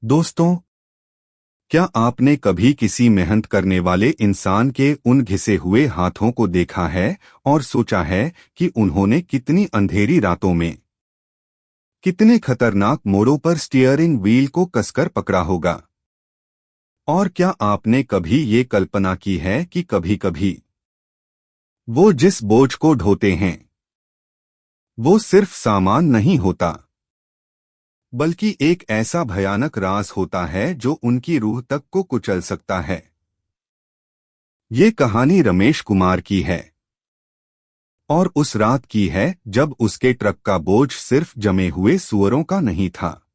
दोस्तों, क्या आपने कभी किसी मेहनत करने वाले इंसान के उन घिसे हुए हाथों को देखा है और सोचा है कि उन्होंने कितनी अंधेरी रातों में कितने खतरनाक मोड़ों पर स्टीयरिंग व्हील को कसकर पकड़ा होगा? और क्या आपने कभी ये कल्पना की है कि कभी-कभी वो जिस बोझ को ढोते हैं वो सिर्फ सामान नहीं होता, बल्कि एक ऐसा भयानक राज होता है जो उनकी रूह तक को कुचल सकता है। ये कहानी रमेश कुमार की है और उस रात की है जब उसके ट्रक का बोझ सिर्फ जमे हुए सुअरों का नहीं था।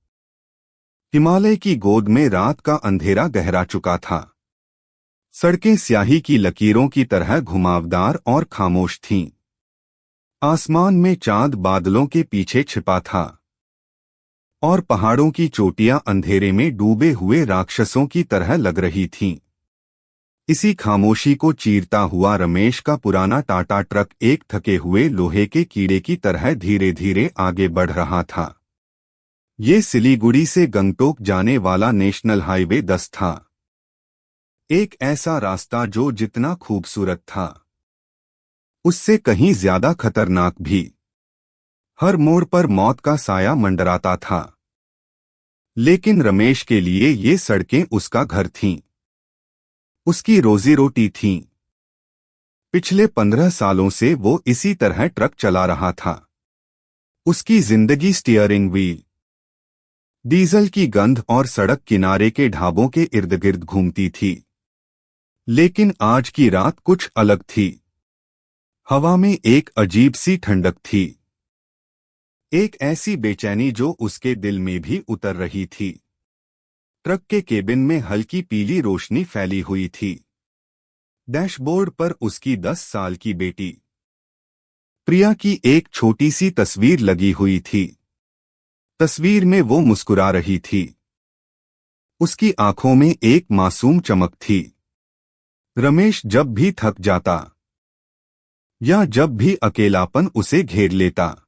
हिमालय की गोद में रात का अंधेरा गहरा चुका था। सड़कें स्याही की लकीरों की तरह घुमावदार और खामोश थीं। आसमान में चांद बादलों के पीछे छिपा था और पहाड़ों की चोटियां अंधेरे में डूबे हुए राक्षसों की तरह लग रही थीं। इसी खामोशी को चीरता हुआ रमेश का पुराना टाटा ट्रक एक थके हुए लोहे के कीड़े की तरह धीरे धीरे आगे बढ़ रहा था। ये सिलीगुड़ी से गंगटोक जाने वाला नेशनल हाईवे 10 था। एक ऐसा रास्ता जो जितना खूबसूरत था उससे कहीं ज्यादा खतरनाक भी। हर मोड़ पर मौत का साया मंडराता था। लेकिन रमेश के लिए ये सड़कें उसका घर थीं, उसकी रोजी रोटी थी। पिछले 15 सालों से वो इसी तरह ट्रक चला रहा था। उसकी जिंदगी स्टीयरिंग व्हील, डीजल की गंध और सड़क किनारे के ढाबों के इर्द गिर्द घूमती थी। लेकिन आज की रात कुछ अलग थी। हवा में एक अजीब सी ठंडक थी, एक ऐसी बेचैनी जो उसके दिल में भी उतर रही थी। ट्रक के केबिन में हल्की पीली रोशनी फैली हुई थी। डैशबोर्ड पर उसकी 10 साल की बेटी प्रिया की एक छोटी सी तस्वीर लगी हुई थी। तस्वीर में वो मुस्कुरा रही थी। उसकी आंखों में एक मासूम चमक थी। रमेश जब भी थक जाता या जब भी अकेलापन उसे घेर लेता,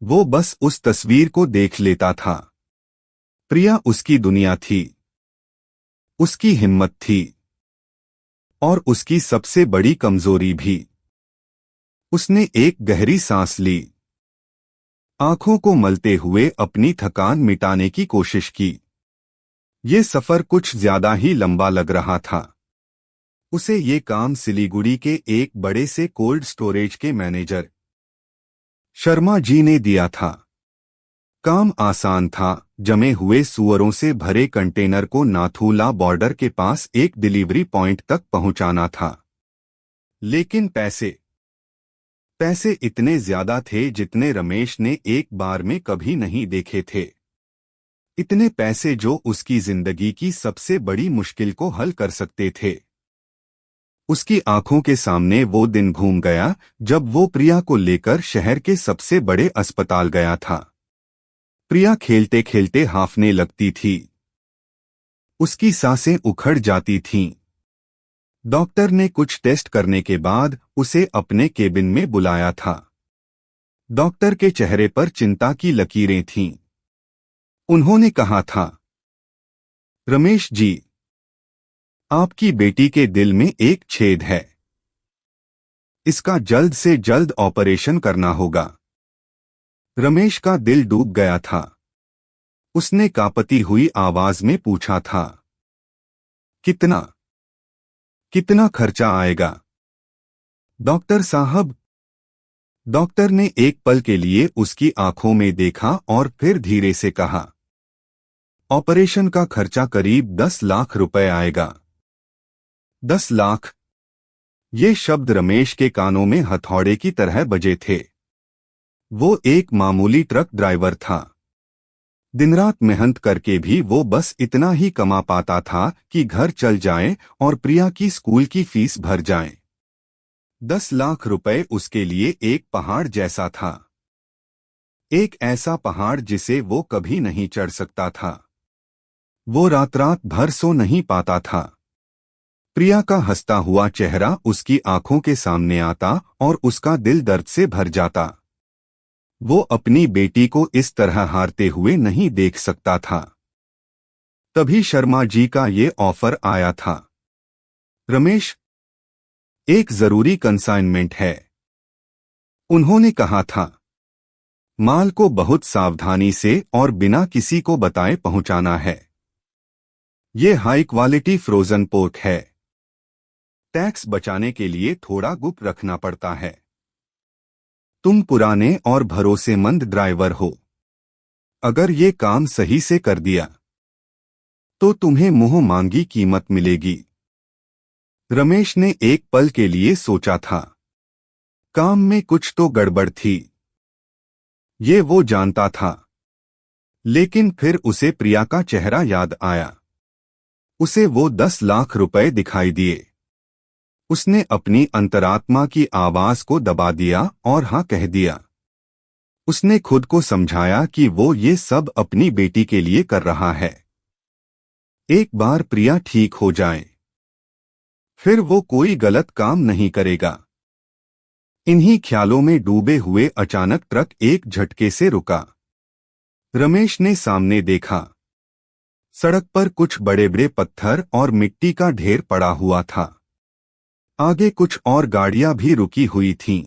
वो बस उस तस्वीर को देख लेता था। प्रिया उसकी दुनिया थी, उसकी हिम्मत थी और उसकी सबसे बड़ी कमजोरी भी। उसने एक गहरी सांस ली, आंखों को मलते हुए अपनी थकान मिटाने की कोशिश की। ये सफर कुछ ज्यादा ही लंबा लग रहा था। उसे ये काम सिलीगुड़ी के एक बड़े से कोल्ड स्टोरेज के मैनेजर शर्मा जी ने दिया था। काम आसान था, जमे हुए सुअरों से भरे कंटेनर को नाथूला बॉर्डर के पास एक डिलीवरी पॉइंट तक पहुंचाना था। लेकिन पैसे इतने ज्यादा थे जितने रमेश ने एक बार में कभी नहीं देखे थे। इतने पैसे जो उसकी जिंदगी की सबसे बड़ी मुश्किल को हल कर सकते थे। उसकी आंखों के सामने वो दिन घूम गया जब वो प्रिया को लेकर शहर के सबसे बड़े अस्पताल गया था। प्रिया खेलते खेलते हांफने लगती थी। उसकी सांसें उखड़ जाती थीं। डॉक्टर ने कुछ टेस्ट करने के बाद उसे अपने केबिन में बुलाया था। डॉक्टर के चेहरे पर चिंता की लकीरें थीं। उन्होंने कहा था, रमेश जी, आपकी बेटी के दिल में एक छेद है। इसका जल्द से जल्द ऑपरेशन करना होगा। रमेश का दिल डूब गया था। उसने कांपती हुई आवाज में पूछा था, कितना कितना खर्चा आएगा डॉक्टर साहब? डॉक्टर ने एक पल के लिए उसकी आंखों में देखा और फिर धीरे से कहा, ऑपरेशन का खर्चा करीब 10 लाख रुपए आएगा। 10 लाख? ये शब्द रमेश के कानों में हथौड़े की तरह बजे थे। वो एक मामूली ट्रक ड्राइवर था। दिनरात मेहनत करके भी वो बस इतना ही कमा पाता था कि घर चल जाए और प्रिया की स्कूल की फीस भर जाए। 10 लाख रुपए उसके लिए एक पहाड़ जैसा था। एक ऐसा पहाड़ जिसे वो कभी नहीं चढ़ सकता था। वो रात रात भर सो नहीं पाता था। प्रिया का हंसता हुआ चेहरा उसकी आंखों के सामने आता और उसका दिल दर्द से भर जाता। वो अपनी बेटी को इस तरह हारते हुए नहीं देख सकता था। तभी शर्मा जी का ये ऑफर आया था। रमेश, एक जरूरी कंसाइनमेंट है, उन्होंने कहा था। माल को बहुत सावधानी से और बिना किसी को बताए पहुंचाना है। ये हाई क्वालिटी फ्रोजन पोर्क है। टैक्स बचाने के लिए थोड़ा गुप्त रखना पड़ता है। तुम पुराने और भरोसेमंद ड्राइवर हो। अगर ये काम सही से कर दिया तो तुम्हें मुंह मांगी कीमत मिलेगी। रमेश ने एक पल के लिए सोचा था। काम में कुछ तो गड़बड़ थी, ये वो जानता था। लेकिन फिर उसे प्रिया का चेहरा याद आया। उसे वो 10 लाख रुपए दिखाई दिए। उसने अपनी अंतरात्मा की आवाज को दबा दिया और हाँ कह दिया। उसने खुद को समझाया कि वो ये सब अपनी बेटी के लिए कर रहा है। एक बार प्रिया ठीक हो जाए, फिर वो कोई गलत काम नहीं करेगा। इन्हीं ख्यालों में डूबे हुए अचानक ट्रक एक झटके से रुका। रमेश ने सामने देखा। सड़क पर कुछ बड़े बड़े पत्थर और मिट्टी का ढेर पड़ा हुआ था। आगे कुछ और गाड़ियां भी रुकी हुई थीं।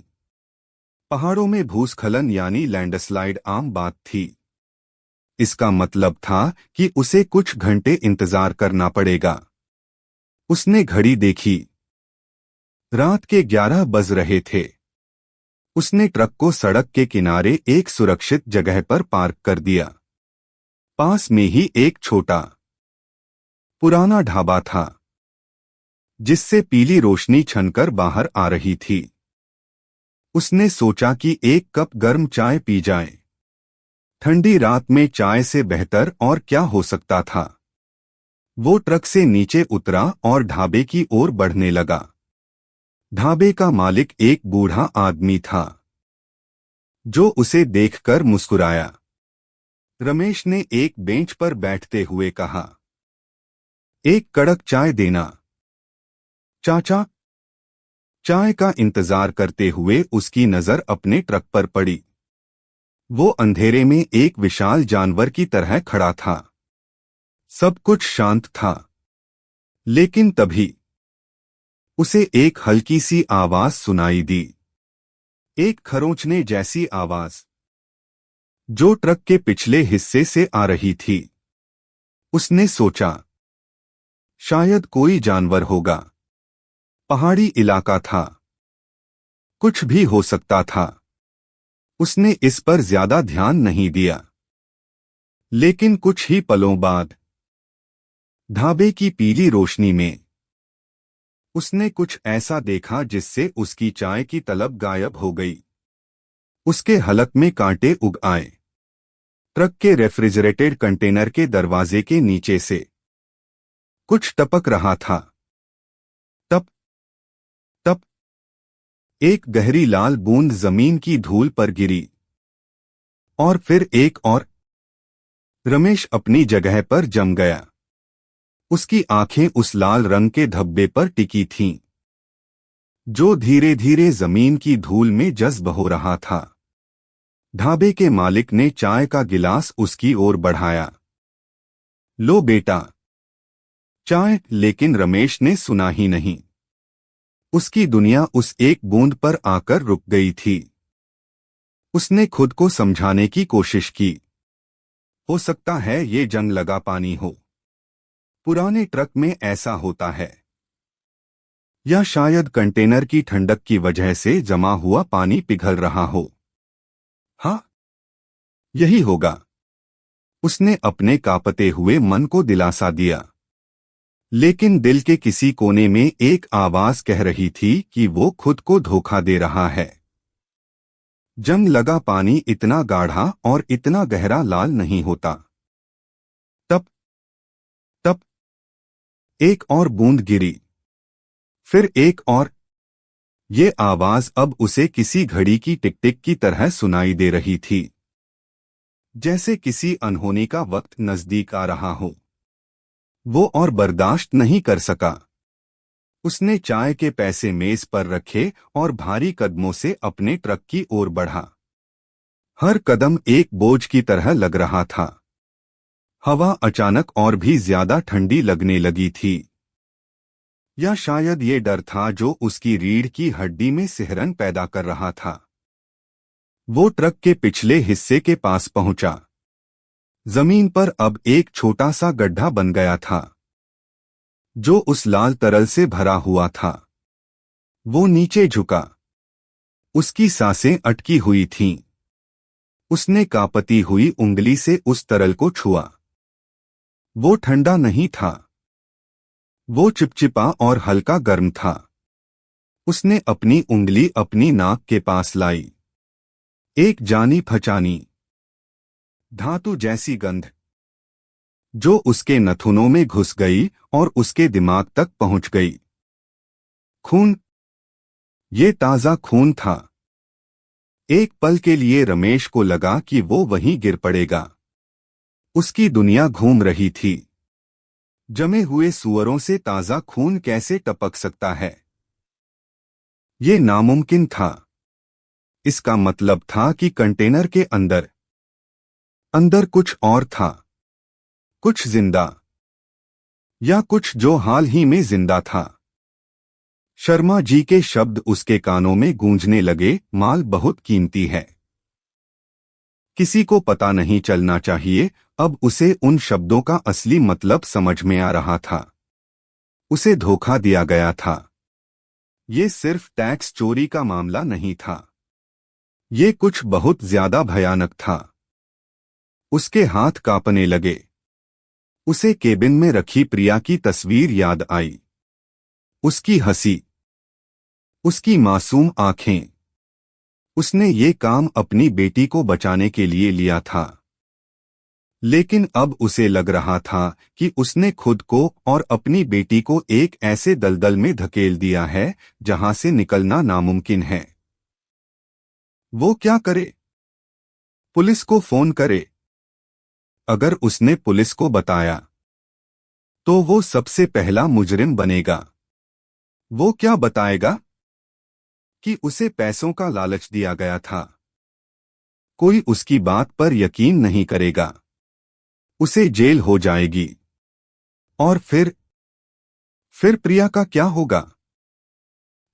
पहाड़ों में भूस्खलन यानी लैंडस्लाइड आम बात थी। इसका मतलब था कि उसे कुछ घंटे इंतजार करना पड़ेगा। उसने घड़ी देखी। रात के 11 बज रहे थे। उसने ट्रक को सड़क के किनारे एक सुरक्षित जगह पर पार्क कर दिया। पास में ही एक छोटा पुराना ढाबा था, जिससे पीली रोशनी छनकर बाहर आ रही थी। उसने सोचा कि एक कप गर्म चाय पी जाए। ठंडी रात में चाय से बेहतर और क्या हो सकता था। वो ट्रक से नीचे उतरा और ढाबे की ओर बढ़ने लगा। ढाबे का मालिक एक बूढ़ा आदमी था, जो उसे देखकर मुस्कुराया। रमेश ने एक बेंच पर बैठते हुए कहा, एक कड़क चाय देना। चाचा। चाय का इंतजार करते हुए उसकी नजर अपने ट्रक पर पड़ी। वो अंधेरे में एक विशाल जानवर की तरह खड़ा था। सब कुछ शांत था, लेकिन तभी उसे एक हल्की सी आवाज सुनाई दी। एक खरोंचने जैसी आवाज, जो ट्रक के पिछले हिस्से से आ रही थी। उसने सोचा, शायद कोई जानवर होगा। पहाड़ी इलाका था, कुछ भी हो सकता था। उसने इस पर ज्यादा ध्यान नहीं दिया। लेकिन कुछ ही पलों बाद ढाबे की पीली रोशनी में उसने कुछ ऐसा देखा जिससे उसकी चाय की तलब गायब हो गई। उसके हलक में कांटे उग आए। ट्रक के रेफ्रिजरेटेड कंटेनर के दरवाजे के नीचे से कुछ टपक रहा था। टप टप। एक गहरी लाल बूंद जमीन की धूल पर गिरी, और फिर एक और। रमेश अपनी जगह पर जम गया। उसकी आंखें उस लाल रंग के धब्बे पर टिकी थीं, जो धीरे धीरे जमीन की धूल में जज्ब हो रहा था। ढाबे के मालिक ने चाय का गिलास उसकी ओर बढ़ाया। लो बेटा, चाय। लेकिन रमेश ने सुना ही नहीं। उसकी दुनिया उस एक बूंद पर आकर रुक गई थी। उसने खुद को समझाने की कोशिश की। हो सकता है ये जंग लगा पानी हो। पुराने ट्रक में ऐसा होता है। या शायद कंटेनर की ठंडक की वजह से जमा हुआ पानी पिघल रहा हो। हाँ, यही होगा। उसने अपने कांपते हुए मन को दिलासा दिया। लेकिन दिल के किसी कोने में एक आवाज कह रही थी कि वो खुद को धोखा दे रहा है। जंग लगा पानी इतना गाढ़ा और इतना गहरा लाल नहीं होता। तप तप। एक और बूंद गिरी, फिर एक और। ये आवाज अब उसे किसी घड़ी की टिक टिक की तरह सुनाई दे रही थी, जैसे किसी अनहोनी का वक्त नजदीक आ रहा हो। वो और बर्दाश्त नहीं कर सका। उसने चाय के पैसे मेज पर रखे और भारी कदमों से अपने ट्रक की ओर बढ़ा। हर कदम एक बोझ की तरह लग रहा था। हवा अचानक और भी ज्यादा ठंडी लगने लगी थी। या शायद ये डर था जो उसकी रीढ़ की हड्डी में सिहरन पैदा कर रहा था। वो ट्रक के पिछले हिस्से के पास पहुंचा। जमीन पर अब एक छोटा सा गड्ढा बन गया था, जो उस लाल तरल से भरा हुआ था। वो नीचे झुका। उसकी सांसें अटकी हुई थीं। उसने कांपती हुई उंगली से उस तरल को छुआ। वो ठंडा नहीं था। वो चिपचिपा और हल्का गर्म था। उसने अपनी उंगली अपनी नाक के पास लाई। एक जानी पहचानी धातु जैसी गंध, जो उसके नथुनों में घुस गई और उसके दिमाग तक पहुंच गई। खून। ये ताजा खून था। एक पल के लिए रमेश को लगा कि वो वहीं गिर पड़ेगा। उसकी दुनिया घूम रही थी। जमे हुए सूअरों से ताजा खून कैसे टपक सकता है? ये नामुमकिन था। इसका मतलब था कि कंटेनर के अंदर अंदर कुछ और था। कुछ जिंदा, या कुछ जो हाल ही में जिंदा था। शर्मा जी के शब्द उसके कानों में गूंजने लगे, माल बहुत कीमती है। किसी को पता नहीं चलना चाहिए। अब उसे उन शब्दों का असली मतलब समझ में आ रहा था। उसे धोखा दिया गया था। ये सिर्फ टैक्स चोरी का मामला नहीं था। ये कुछ बहुत ज्यादा भयानक था। उसके हाथ कांपने लगे। उसे केबिन में रखी प्रिया की तस्वीर याद आई। उसकी हंसी, उसकी मासूम आंखें। उसने ये काम अपनी बेटी को बचाने के लिए लिया था। लेकिन अब उसे लग रहा था कि उसने खुद को और अपनी बेटी को एक ऐसे दलदल में धकेल दिया है जहां से निकलना नामुमकिन है। वो क्या करे? पुलिस को फोन करे। अगर उसने पुलिस को बताया तो वो सबसे पहला मुजरिम बनेगा। वो क्या बताएगा? कि उसे पैसों का लालच दिया गया था। कोई उसकी बात पर यकीन नहीं करेगा। उसे जेल हो जाएगी। और फिर प्रिया का क्या होगा?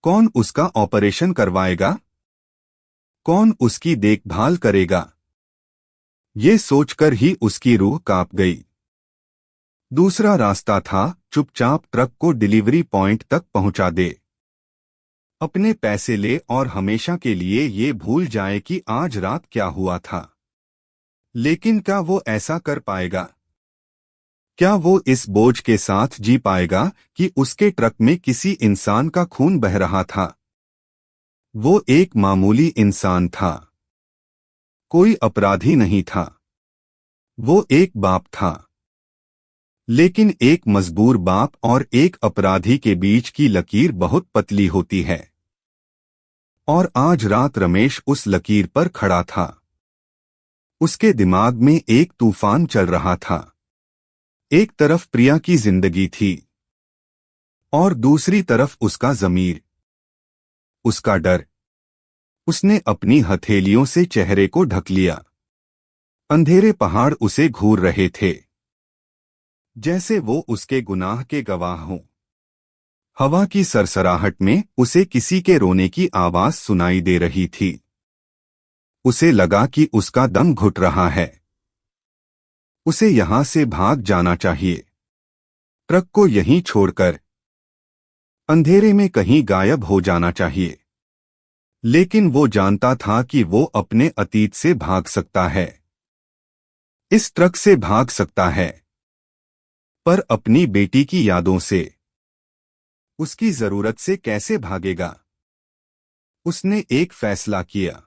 कौन उसका ऑपरेशन करवाएगा? कौन उसकी देखभाल करेगा? ये सोचकर ही उसकी रूह कांप गई। दूसरा रास्ता था, चुपचाप ट्रक को डिलीवरी पॉइंट तक पहुंचा दे। अपने पैसे ले और हमेशा के लिए ये भूल जाए कि आज रात क्या हुआ था। लेकिन क्या वो ऐसा कर पाएगा? क्या वो इस बोझ के साथ जी पाएगा कि उसके ट्रक में किसी इंसान का खून बह रहा था? वो एक मामूली इंसान था। कोई अपराधी नहीं था। वो एक बाप था। लेकिन एक मजबूर बाप और एक अपराधी के बीच की लकीर बहुत पतली होती है। और आज रात रमेश उस लकीर पर खड़ा था। उसके दिमाग में एक तूफान चल रहा था। एक तरफ प्रिया की जिंदगी थी और दूसरी तरफ उसका ज़मीर, उसका डर। उसने अपनी हथेलियों से चेहरे को ढक लिया। अंधेरे पहाड़ उसे घूर रहे थे, जैसे वो उसके गुनाह के गवाह हों। हवा की सरसराहट में उसे किसी के रोने की आवाज सुनाई दे रही थी। उसे लगा कि उसका दम घुट रहा है। उसे यहां से भाग जाना चाहिए। ट्रक को यहीं छोड़कर अंधेरे में कहीं गायब हो जाना चाहिए। लेकिन वो जानता था कि वो अपने अतीत से भाग सकता है। इस ट्रक से भाग सकता है, पर अपनी बेटी की यादों से, उसकी जरूरत से कैसे भागेगा? उसने एक फैसला किया।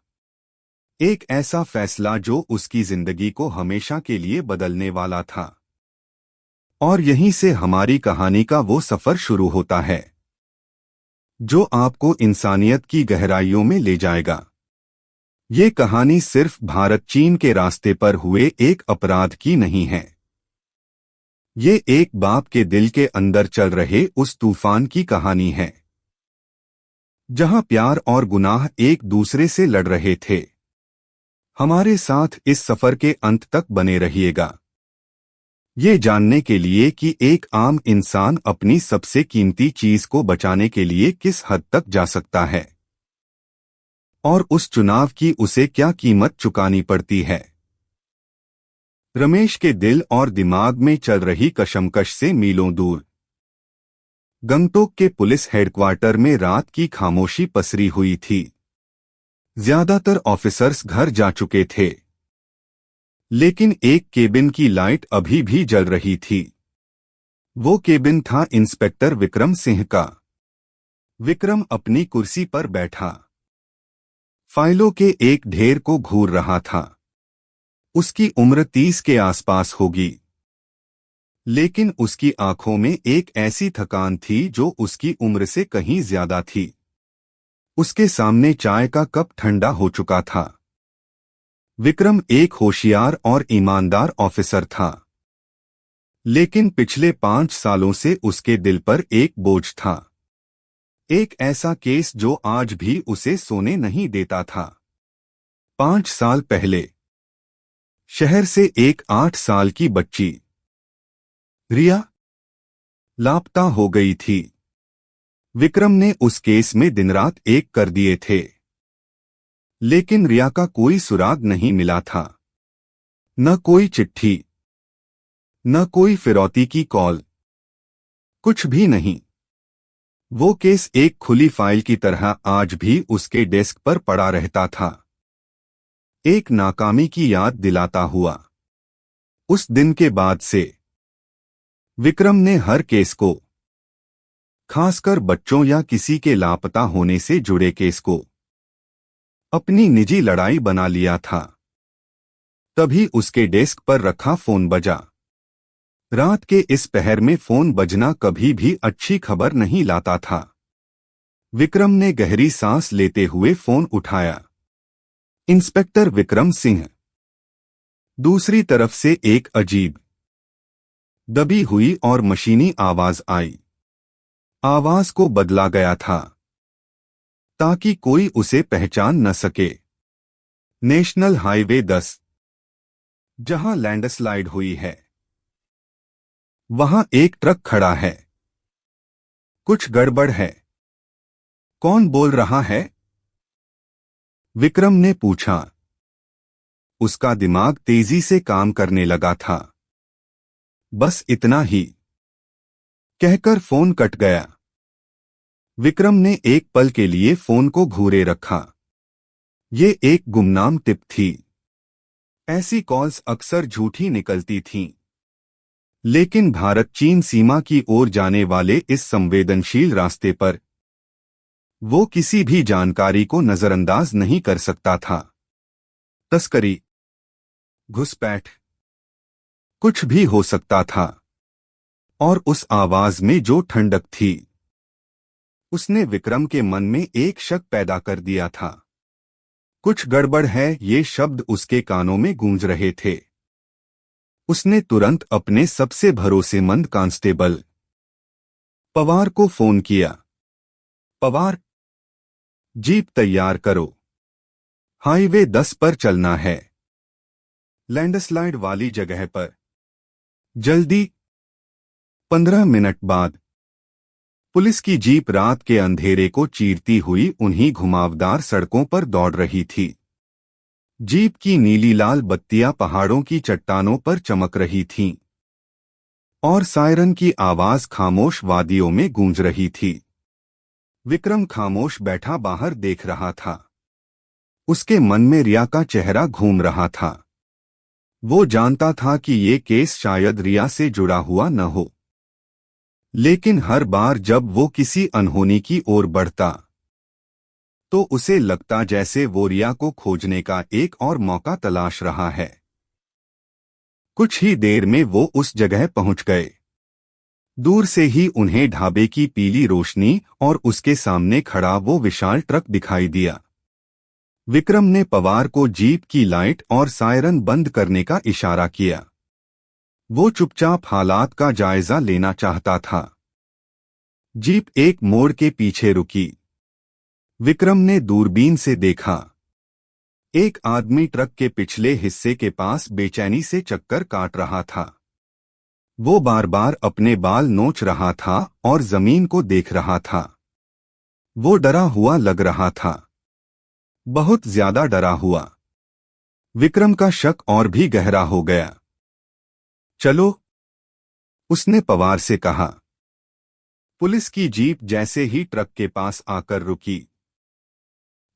एक ऐसा फैसला जो उसकी जिंदगी को हमेशा के लिए बदलने वाला था। और यहीं से हमारी कहानी का वो सफर शुरू होता है, जो आपको इंसानियत की गहराइयों में ले जाएगा। ये कहानी सिर्फ भारत चीन के रास्ते पर हुए एक अपराध की नहीं है। ये एक बाप के दिल के अंदर चल रहे उस तूफान की कहानी है, जहां प्यार और गुनाह एक दूसरे से लड़ रहे थे। हमारे साथ इस सफर के अंत तक बने रहिएगा। ये जानने के लिए कि एक आम इंसान अपनी सबसे कीमती चीज को बचाने के लिए किस हद तक जा सकता है और उस चुनाव की उसे क्या कीमत चुकानी पड़ती है। रमेश के दिल और दिमाग में चल रही कशमकश से मीलों दूर गंगटोक के पुलिस हेडक्वार्टर में रात की खामोशी पसरी हुई थी। ज्यादातर ऑफिसर्स घर जा चुके थे, लेकिन एक केबिन की लाइट अभी भी जल रही थी। वो केबिन था इंस्पेक्टर विक्रम सिंह का। विक्रम अपनी कुर्सी पर बैठा फाइलों के एक ढेर को घूर रहा था। उसकी उम्र 30 के आसपास होगी, लेकिन उसकी आंखों में एक ऐसी थकान थी जो उसकी उम्र से कहीं ज्यादा थी। उसके सामने चाय का कप ठंडा हो चुका था। विक्रम एक होशियार और ईमानदार ऑफिसर था, लेकिन पिछले 5 सालों से उसके दिल पर एक बोझ था। एक ऐसा केस जो आज भी उसे सोने नहीं देता था। 5 साल पहले शहर से एक 8 साल की बच्ची रिया लापता हो गई थी। विक्रम ने उस केस में दिन रात एक कर दिए थे, लेकिन रिया का कोई सुराग नहीं मिला था। न कोई चिट्ठी, न कोई फिरौती की कॉल, कुछ भी नहीं। वो केस एक खुली फाइल की तरह आज भी उसके डेस्क पर पड़ा रहता था, एक नाकामी की याद दिलाता हुआ। उस दिन के बाद से विक्रम ने हर केस को, खासकर बच्चों या किसी के लापता होने से जुड़े केस को, अपनी निजी लड़ाई बना लिया था। तभी उसके डेस्क पर रखा फोन बजा। रात के इस पहर में फोन बजना कभी भी अच्छी खबर नहीं लाता था। विक्रम ने गहरी सांस लेते हुए फोन उठाया। इंस्पेक्टर विक्रम सिंह। दूसरी तरफ से एक अजीब, दबी हुई और मशीनी आवाज आई। आवाज को बदला गया था ताकि कोई उसे पहचान न सके। नेशनल हाईवे 10, जहां लैंडस्लाइड हुई है, वहां एक ट्रक खड़ा है। कुछ गड़बड़ है। कौन बोल रहा है? विक्रम ने पूछा। उसका दिमाग तेजी से काम करने लगा था। बस इतना ही कहकर फोन कट गया। विक्रम ने एक पल के लिए फोन को घूरे रखा। ये एक गुमनाम टिप थी। ऐसी कॉल्स अक्सर झूठी निकलती थीं, लेकिन भारत चीन सीमा की ओर जाने वाले इस संवेदनशील रास्ते पर वो किसी भी जानकारी को नजरअंदाज नहीं कर सकता था। तस्करी, घुसपैठ, कुछ भी हो सकता था। और उस आवाज में जो ठंडक थी, उसने विक्रम के मन में एक शक पैदा कर दिया था। कुछ गड़बड़ है, ये शब्द उसके कानों में गूंज रहे थे। उसने तुरंत अपने सबसे भरोसेमंद कांस्टेबल पवार को फोन किया। पवार, जीप तैयार करो, हाईवे 10 पर चलना है, लैंडस्लाइड वाली जगह पर, जल्दी। 15 मिनट बाद पुलिस की जीप रात के अंधेरे को चीरती हुई उन्हीं घुमावदार सड़कों पर दौड़ रही थी। जीप की नीली लाल बत्तियां पहाड़ों की चट्टानों पर चमक रही थीं, और सायरन की आवाज खामोश वादियों में गूंज रही थी। विक्रम खामोश बैठा बाहर देख रहा था। उसके मन में रिया का चेहरा घूम रहा था। वो जानता था कि ये केस शायद रिया से जुड़ा हुआ न हो, लेकिन हर बार जब वो किसी अनहोनी की ओर बढ़ता, तो उसे लगता जैसे वो रिया को खोजने का एक और मौका तलाश रहा है। कुछ ही देर में वो उस जगह पहुंच गए। दूर से ही उन्हें ढाबे की पीली रोशनी और उसके सामने खड़ा वो विशाल ट्रक दिखाई दिया। विक्रम ने पवार को जीप की लाइट और सायरन बंद करने का इशारा किया। वो चुपचाप हालात का जायजा लेना चाहता था। जीप एक मोड़ के पीछे रुकी। विक्रम ने दूरबीन से देखा। एक आदमी ट्रक के पिछले हिस्से के पास बेचैनी से चक्कर काट रहा था। वो बार बार अपने बाल नोच रहा था और जमीन को देख रहा था। वो डरा हुआ लग रहा था, बहुत ज्यादा डरा हुआ। विक्रम का शक और भी गहरा हो गया। चलो, उसने पवार से कहा। पुलिस की जीप जैसे ही ट्रक के पास आकर रुकी,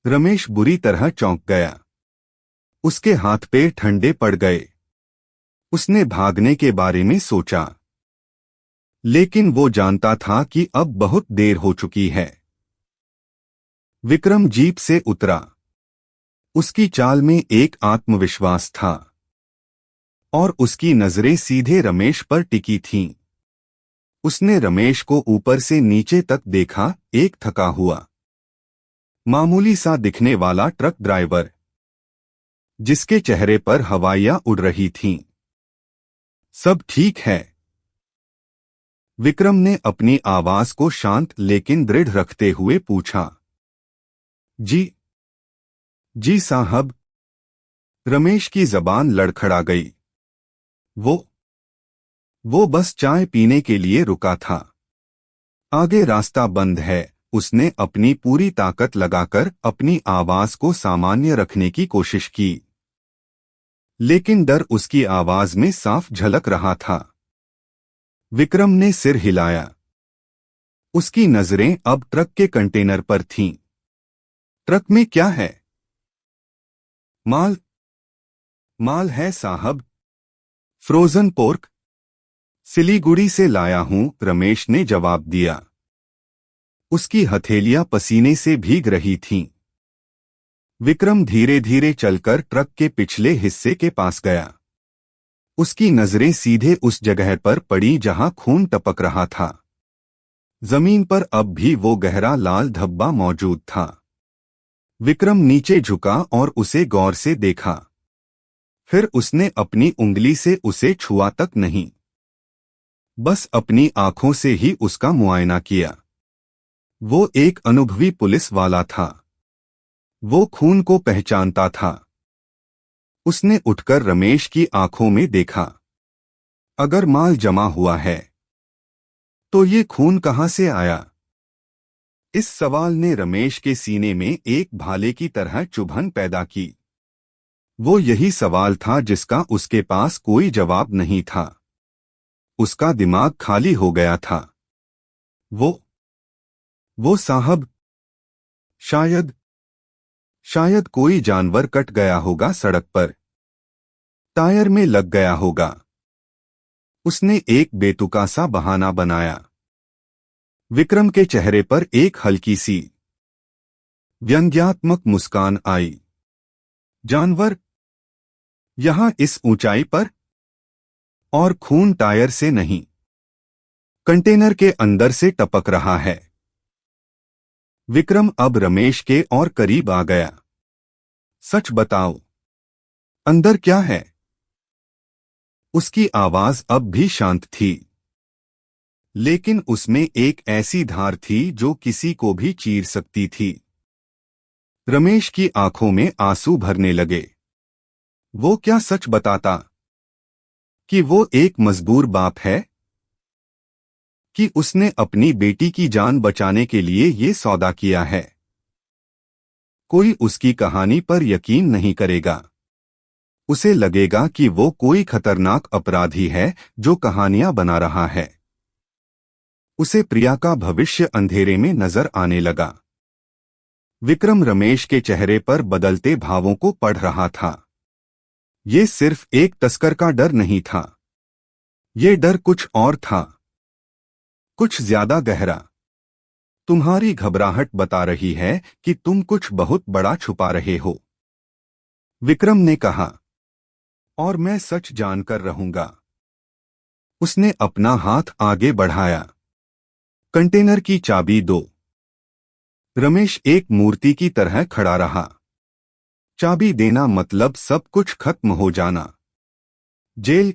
रमेश बुरी तरह चौंक गया। उसके हाथ पैर ठंडे पड़ गए। उसने भागने के बारे में सोचा, लेकिन वो जानता था कि अब बहुत देर हो चुकी है। विक्रम जीप से उतरा। उसकी चाल में एक आत्मविश्वास था और उसकी नजरें सीधे रमेश पर टिकी थीं। उसने रमेश को ऊपर से नीचे तक देखा, एक थका हुआ, मामूली सा दिखने वाला ट्रक ड्राइवर, जिसके चेहरे पर हवाइयां उड़ रही थीं। सब ठीक है? विक्रम ने अपनी आवाज को शांत लेकिन दृढ़ रखते हुए पूछा। जी, जी साहब। रमेश की जबान लड़खड़ा गई। वो बस चाय पीने के लिए रुका था। आगे रास्ता बंद है। उसने अपनी पूरी ताकत लगाकर अपनी आवाज को सामान्य रखने की कोशिश की, लेकिन डर उसकी आवाज में साफ झलक रहा था। विक्रम ने सिर हिलाया। उसकी नजरें अब ट्रक के कंटेनर पर थीं। ट्रक में क्या है? माल। माल है साहब। फ्रोजन पोर्क, सिलीगुड़ी से लाया हूं, रमेश ने जवाब दिया। उसकी हथेलियां पसीने से भीग रही थीं। विक्रम धीरे धीरे चलकर ट्रक के पिछले हिस्से के पास गया। उसकी नजरें सीधे उस जगह पर पड़ी जहां खून टपक रहा था। जमीन पर अब भी वो गहरा लाल धब्बा मौजूद था। विक्रम नीचे झुका और उसे गौर से देखा। फिर उसने अपनी उंगली से उसे छुआ तक नहीं, बस अपनी आंखों से ही उसका मुआयना किया। वो एक अनुभवी पुलिस वाला था। वो खून को पहचानता था। उसने उठकर रमेश की आंखों में देखा। अगर माल जमा हुआ है, तो ये खून कहां से आया? इस सवाल ने रमेश के सीने में एक भाले की तरह चुभन पैदा की। वो यही सवाल था जिसका उसके पास कोई जवाब नहीं था। उसका दिमाग खाली हो गया था। वो साहब, शायद शायद कोई जानवर कट गया होगा सड़क पर, टायर में लग गया होगा। उसने एक बेतुका सा बहाना बनाया। विक्रम के चेहरे पर एक हल्की सी व्यंग्यात्मक मुस्कान आई। जानवर? यहां इस ऊंचाई पर? और खून टायर से नहीं, कंटेनर के अंदर से टपक रहा है। विक्रम अब रमेश के और करीब आ गया। सच बताओ, अंदर क्या है? उसकी आवाज अब भी शांत थी, लेकिन उसमें एक ऐसी धार थी जो किसी को भी चीर सकती थी। रमेश की आंखों में आंसू भरने लगे। वो क्या सच बताता कि वो एक मजबूर बाप है, कि उसने अपनी बेटी की जान बचाने के लिए ये सौदा किया है? कोई उसकी कहानी पर यकीन नहीं करेगा। उसे लगेगा कि वो कोई खतरनाक अपराधी है जो कहानियां बना रहा है। उसे प्रिया का भविष्य अंधेरे में नजर आने लगा। विक्रम रमेश के चेहरे पर बदलते भावों को पढ़ रहा था। ये सिर्फ एक तस्कर का डर नहीं था। ये डर कुछ और था, कुछ ज्यादा गहरा। तुम्हारी घबराहट बता रही है कि तुम कुछ बहुत बड़ा छुपा रहे हो, विक्रम ने कहा। और मैं सच जानकर रहूंगा। उसने अपना हाथ आगे बढ़ाया। कंटेनर की चाबी दो। रमेश एक मूर्ति की तरह खड़ा रहा। चाबी देना मतलब सब कुछ खत्म हो जाना। जेल,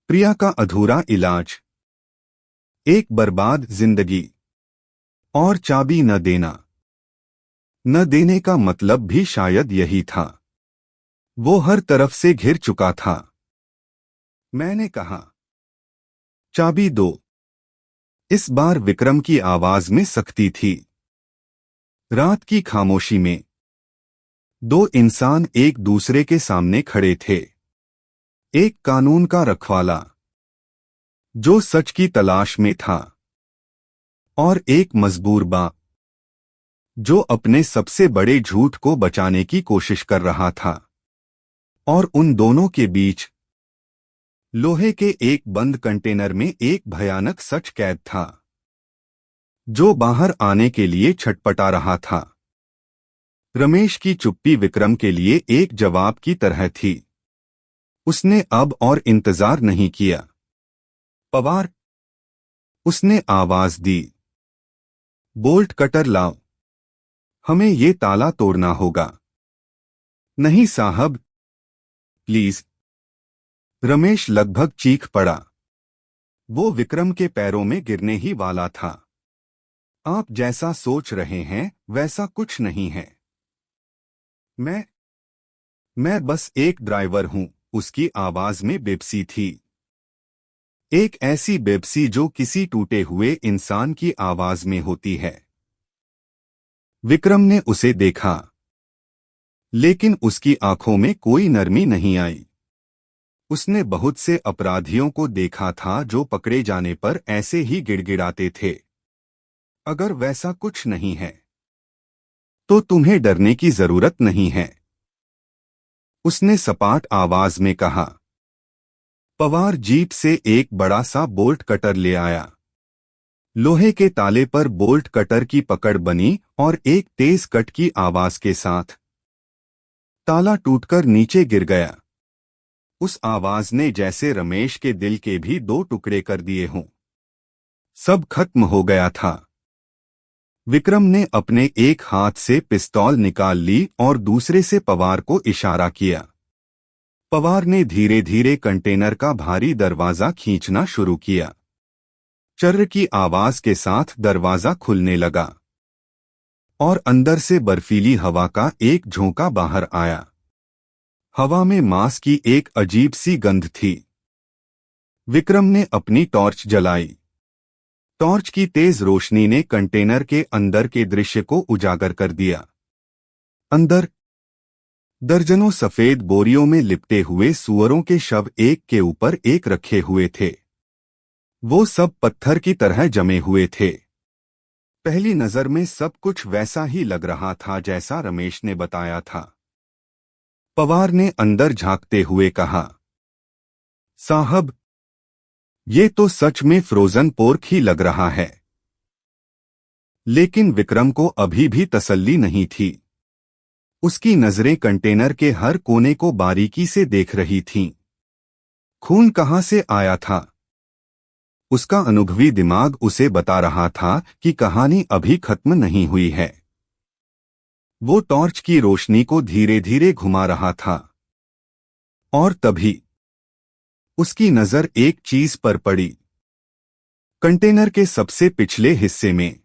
प्रिया का अधूरा इलाज, एक बर्बाद जिंदगी। और चाबी न देना। न देने का मतलब भी शायद यही था। वो हर तरफ से घिर चुका था। मैंने कहा, चाबी दो। इस बार विक्रम की आवाज में सख्ती थी। रात की खामोशी में दो इंसान एक दूसरे के सामने खड़े थे। एक कानून का रखवाला जो सच की तलाश में था, और एक मजबूर बाप जो अपने सबसे बड़े झूठ को बचाने की कोशिश कर रहा था। और उन दोनों के बीच लोहे के एक बंद कंटेनर में एक भयानक सच कैद था, जो बाहर आने के लिए छटपटा रहा था। रमेश की चुप्पी विक्रम के लिए एक जवाब की तरह थी। उसने अब और इंतजार नहीं किया। पवार, उसने आवाज दी, बोल्ट कटर लाओ, हमें ये ताला तोड़ना होगा। नहीं साहब, प्लीज। रमेश लगभग चीख पड़ा। वो विक्रम के पैरों में गिरने ही वाला था। आप जैसा सोच रहे हैं वैसा कुछ नहीं है। मैं बस एक ड्राइवर हूं। उसकी आवाज में बेबसी थी, एक ऐसी बेबसी जो किसी टूटे हुए इंसान की आवाज में होती है। विक्रम ने उसे देखा, लेकिन उसकी आंखों में कोई नरमी नहीं आई। उसने बहुत से अपराधियों को देखा था जो पकड़े जाने पर ऐसे ही गिड़गिड़ाते थे। अगर वैसा कुछ नहीं है तो तुम्हें डरने की जरूरत नहीं है, उसने सपाट आवाज में कहा। पवार जीप से एक बड़ा सा बोल्ट कटर ले आया। लोहे के ताले पर बोल्ट कटर की पकड़ बनी और एक तेज कट की आवाज के साथ ताला टूटकर नीचे गिर गया। उस आवाज ने जैसे रमेश के दिल के भी दो टुकड़े कर दिए हों। सब खत्म हो गया था। विक्रम ने अपने एक हाथ से पिस्तौल निकाल ली और दूसरे से पवार को इशारा किया। पवार ने धीरे धीरे कंटेनर का भारी दरवाजा खींचना शुरू किया। चर्र की आवाज के साथ दरवाजा खुलने लगा और अंदर से बर्फीली हवा का एक झोंका बाहर आया। हवा में मांस की एक अजीब सी गंध थी। विक्रम ने अपनी टॉर्च जलाई। टॉर्च की तेज रोशनी ने कंटेनर के अंदर के दृश्य को उजागर कर दिया। अंदर दर्जनों सफेद बोरियों में लिपटे हुए सूअरों के शव एक के ऊपर एक रखे हुए थे। वो सब पत्थर की तरह जमे हुए थे। पहली नजर में सब कुछ वैसा ही लग रहा था जैसा रमेश ने बताया था। पवार ने अंदर झांकते हुए कहा, साहब, ये तो सच में फ्रोजन पोर्क ही लग रहा है। लेकिन विक्रम को अभी भी तसल्ली नहीं थी। उसकी नजरें कंटेनर के हर कोने को बारीकी से देख रही थीं। खून कहां से आया था? उसका अनुभवी दिमाग उसे बता रहा था कि कहानी अभी खत्म नहीं हुई है। वो टॉर्च की रोशनी को धीरे धीरे घुमा रहा था और तभी उसकी नजर एक चीज पर पड़ी। कंटेनर के सबसे पिछले हिस्से में,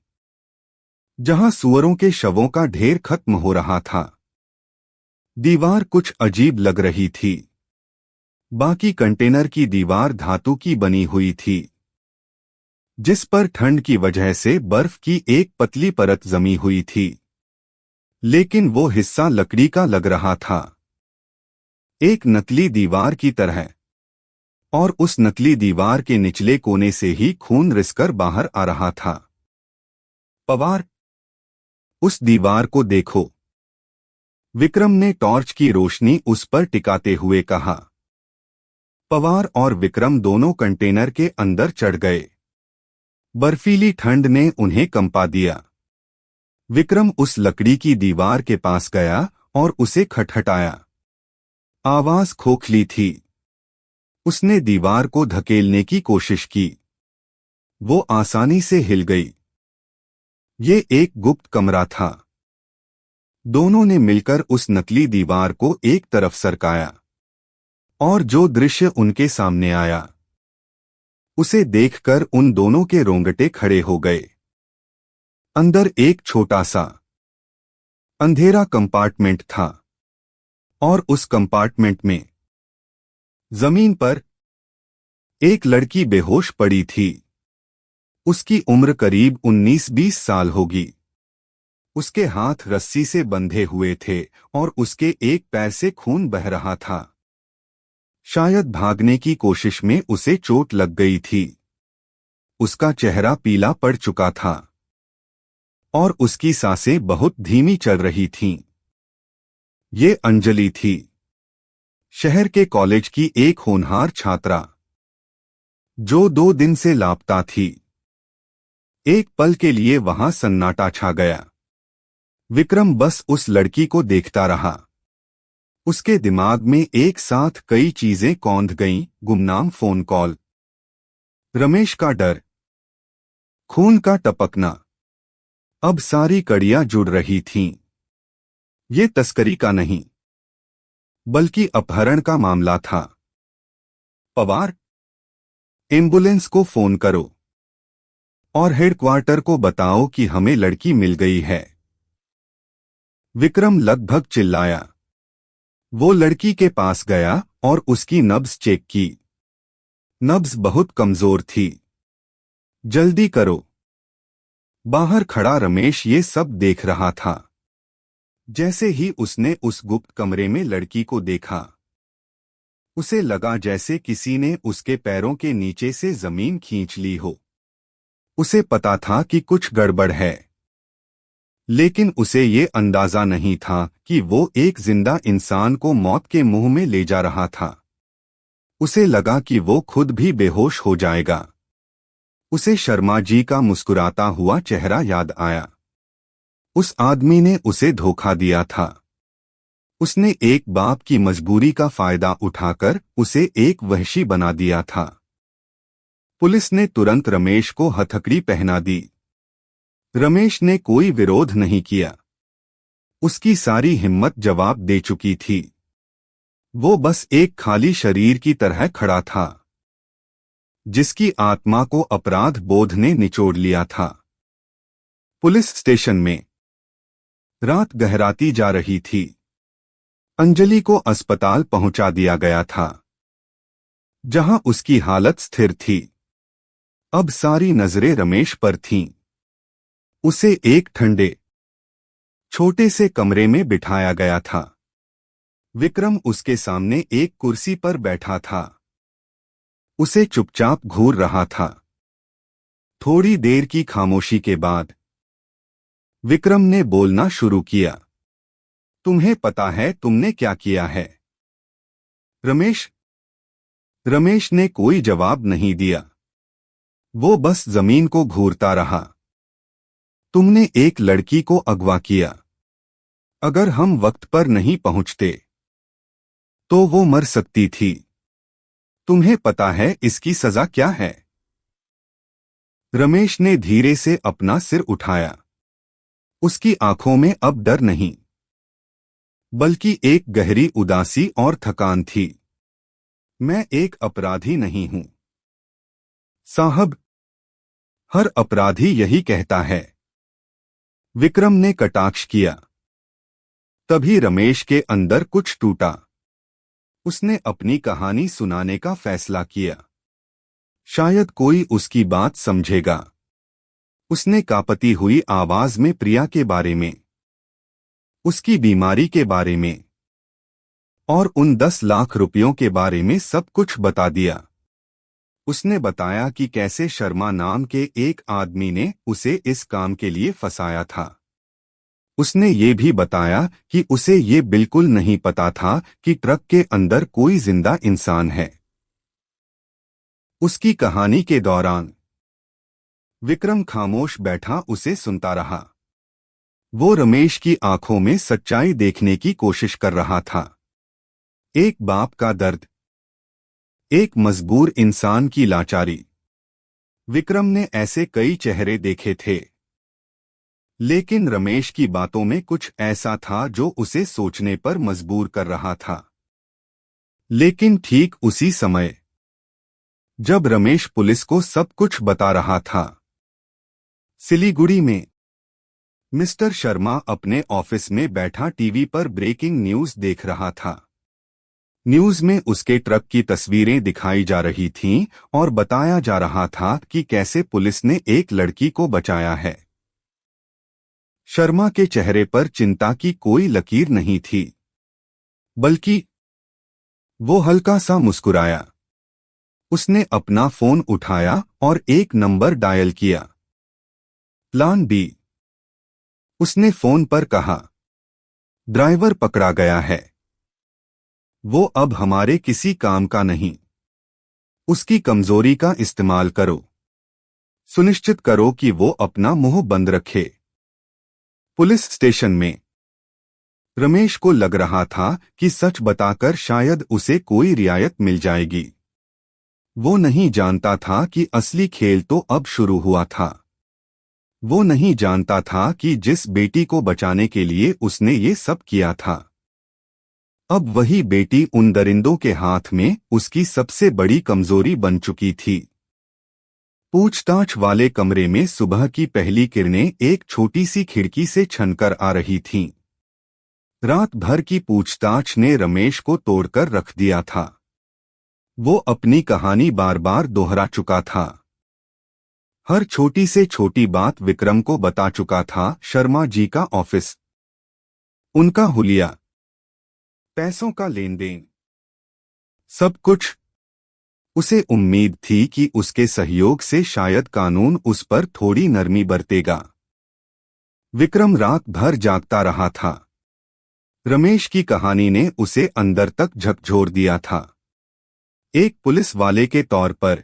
जहां सूअरों के शवों का ढेर खत्म हो रहा था, दीवार कुछ अजीब लग रही थी। बाकी कंटेनर की दीवार धातु की बनी हुई थी, जिस पर ठंड की वजह से बर्फ की एक पतली परत जमी हुई थी, लेकिन वो हिस्सा लकड़ी का लग रहा था, एक नकली दीवार की तरह। और उस नकली दीवार के निचले कोने से ही खून रिसकर बाहर आ रहा था। पवार, उस दीवार को देखो, विक्रम ने टॉर्च की रोशनी उस पर टिकाते हुए कहा। पवार और विक्रम दोनों कंटेनर के अंदर चढ़ गए। बर्फीली ठंड ने उन्हें कंपा दिया। विक्रम उस लकड़ी की दीवार के पास गया और उसे खटखटाया। आवाज खोखली थी। उसने दीवार को धकेलने की कोशिश की। वो आसानी से हिल गई। ये एक गुप्त कमरा था। दोनों ने मिलकर उस नकली दीवार को एक तरफ सरकाया, और जो दृश्य उनके सामने आया, उसे देखकर उन दोनों के रोंगटे खड़े हो गए। अंदर एक छोटा सा अंधेरा कंपार्टमेंट था, और उस कंपार्टमेंट में जमीन पर एक लड़की बेहोश पड़ी थी। उसकी उम्र करीब 19-20 साल होगी। उसके हाथ रस्सी से बंधे हुए थे और उसके एक पैर से खून बह रहा था। शायद भागने की कोशिश में उसे चोट लग गई थी। उसका चेहरा पीला पड़ चुका था और उसकी सांसें बहुत धीमी चल रही थीं। ये अंजलि थी, शहर के कॉलेज की एक होनहार छात्रा, जो 2 दिन से लापता थी। एक पल के लिए वहां सन्नाटा छा गया। विक्रम बस उस लड़की को देखता रहा। उसके दिमाग में एक साथ कई चीजें कौंध गईं। गुमनाम फोन कॉल, रमेश का डर, खून का टपकना। अब सारी कड़ियां जुड़ रही थीं। ये तस्करी का नहीं, बल्कि अपहरण का मामला था। पवार, एम्बुलेंस को फोन करो और हेडक्वार्टर को बताओ कि हमें लड़की मिल गई है। विक्रम लगभग चिल्लाया। वो लड़की के पास गया और उसकी नब्ज चेक की। नब्ज बहुत कमजोर थी। जल्दी करो। बाहर खड़ा रमेश ये सब देख रहा था। जैसे ही उसने उस गुप्त कमरे में लड़की को देखा, उसे लगा जैसे किसी ने उसके पैरों के नीचे से जमीन खींच ली हो। उसे पता था कि कुछ गड़बड़ है, लेकिन उसे ये अंदाजा नहीं था कि वो एक जिंदा इंसान को मौत के मुंह में ले जा रहा था। उसे लगा कि वो खुद भी बेहोश हो जाएगा। उसे शर्मा जी का मुस्कुराता हुआ चेहरा याद आया। उस आदमी ने उसे धोखा दिया था। उसने एक बाप की मजबूरी का फायदा उठाकर उसे एक वहशी बना दिया था। पुलिस ने तुरंत रमेश को हथकड़ी पहना दी। रमेश ने कोई विरोध नहीं किया। उसकी सारी हिम्मत जवाब दे चुकी थी। वो बस एक खाली शरीर की तरह खड़ा था, जिसकी आत्मा को अपराध बोध ने निचोड़ लिया था। पुलिस स्टेशन में रात गहराती जा रही थी। अंजलि को अस्पताल पहुंचा दिया गया था, जहां उसकी हालत स्थिर थी। अब सारी नजरें रमेश पर थीं। उसे एक ठंडे, छोटे से कमरे में बिठाया गया था। विक्रम उसके सामने एक कुर्सी पर बैठा था। उसे चुपचाप घूर रहा था। थोड़ी देर की खामोशी के बाद विक्रम ने बोलना शुरू किया। तुम्हें पता है तुमने क्या किया है? रमेश रमेश ने कोई जवाब नहीं दिया। वो बस जमीन को घूरता रहा। तुमने एक लड़की को अगवा किया। अगर हम वक्त पर नहीं पहुंचते तो वो मर सकती थी। तुम्हें पता है इसकी सजा क्या है? रमेश ने धीरे से अपना सिर उठाया। उसकी आंखों में अब डर नहीं, बल्कि एक गहरी उदासी और थकान थी। मैं एक अपराधी नहीं हूं, साहब। हर अपराधी यही कहता है। विक्रम ने कटाक्ष किया। तभी रमेश के अंदर कुछ टूटा। उसने अपनी कहानी सुनाने का फैसला किया। शायद कोई उसकी बात समझेगा। उसने कांपती हुई आवाज में प्रिया के बारे में, उसकी बीमारी के बारे में और उन 10 लाख रुपयों के बारे में सब कुछ बता दिया। उसने बताया कि कैसे शर्मा नाम के एक आदमी ने उसे इस काम के लिए फंसाया था। उसने ये भी बताया कि उसे ये बिल्कुल नहीं पता था कि ट्रक के अंदर कोई जिंदा इंसान है। उसकी कहानी के दौरान विक्रम खामोश बैठा उसे सुनता रहा। वो रमेश की आंखों में सच्चाई देखने की कोशिश कर रहा था। एक बाप का दर्द, एक मजबूर इंसान की लाचारी। विक्रम ने ऐसे कई चेहरे देखे थे, लेकिन रमेश की बातों में कुछ ऐसा था जो उसे सोचने पर मजबूर कर रहा था। लेकिन ठीक उसी समय, जब रमेश पुलिस को सब कुछ बता रहा था, सिलीगुड़ी में मिस्टर शर्मा अपने ऑफिस में बैठा टीवी पर ब्रेकिंग न्यूज देख रहा था। न्यूज में उसके ट्रक की तस्वीरें दिखाई जा रही थीं और बताया जा रहा था कि कैसे पुलिस ने एक लड़की को बचाया है। शर्मा के चेहरे पर चिंता की कोई लकीर नहीं थी, बल्कि वो हल्का सा मुस्कुराया। उसने अपना फोन उठाया और एक नंबर डायल किया। प्लान बी, उसने फोन पर कहा। ड्राइवर पकड़ा गया है। वो अब हमारे किसी काम का नहीं। उसकी कमजोरी का इस्तेमाल करो। सुनिश्चित करो कि वो अपना मुंह बंद रखे। पुलिस स्टेशन में रमेश को लग रहा था कि सच बताकर शायद उसे कोई रियायत मिल जाएगी। वो नहीं जानता था कि असली खेल तो अब शुरू हुआ था। वो नहीं जानता था कि जिस बेटी को बचाने के लिए उसने ये सब किया था, अब वही बेटी उन दरिंदों के हाथ में उसकी सबसे बड़ी कमजोरी बन चुकी थी। पूछताछ वाले कमरे में सुबह की पहली किरणें एक छोटी सी खिड़की से छनकर आ रही थीं। रात भर की पूछताछ ने रमेश को तोड़कर रख दिया था। वो अपनी कहानी बार बार दोहरा चुका था। हर छोटी से छोटी बात विक्रम को बता चुका था। शर्मा जी का ऑफिस, उनका हुलिया, पैसों का लेन देन, सब कुछ। उसे उम्मीद थी कि उसके सहयोग से शायद कानून उस पर थोड़ी नरमी बरतेगा। विक्रम रात भर जागता रहा था। रमेश की कहानी ने उसे अंदर तक झकझोर दिया था। एक पुलिस वाले के तौर पर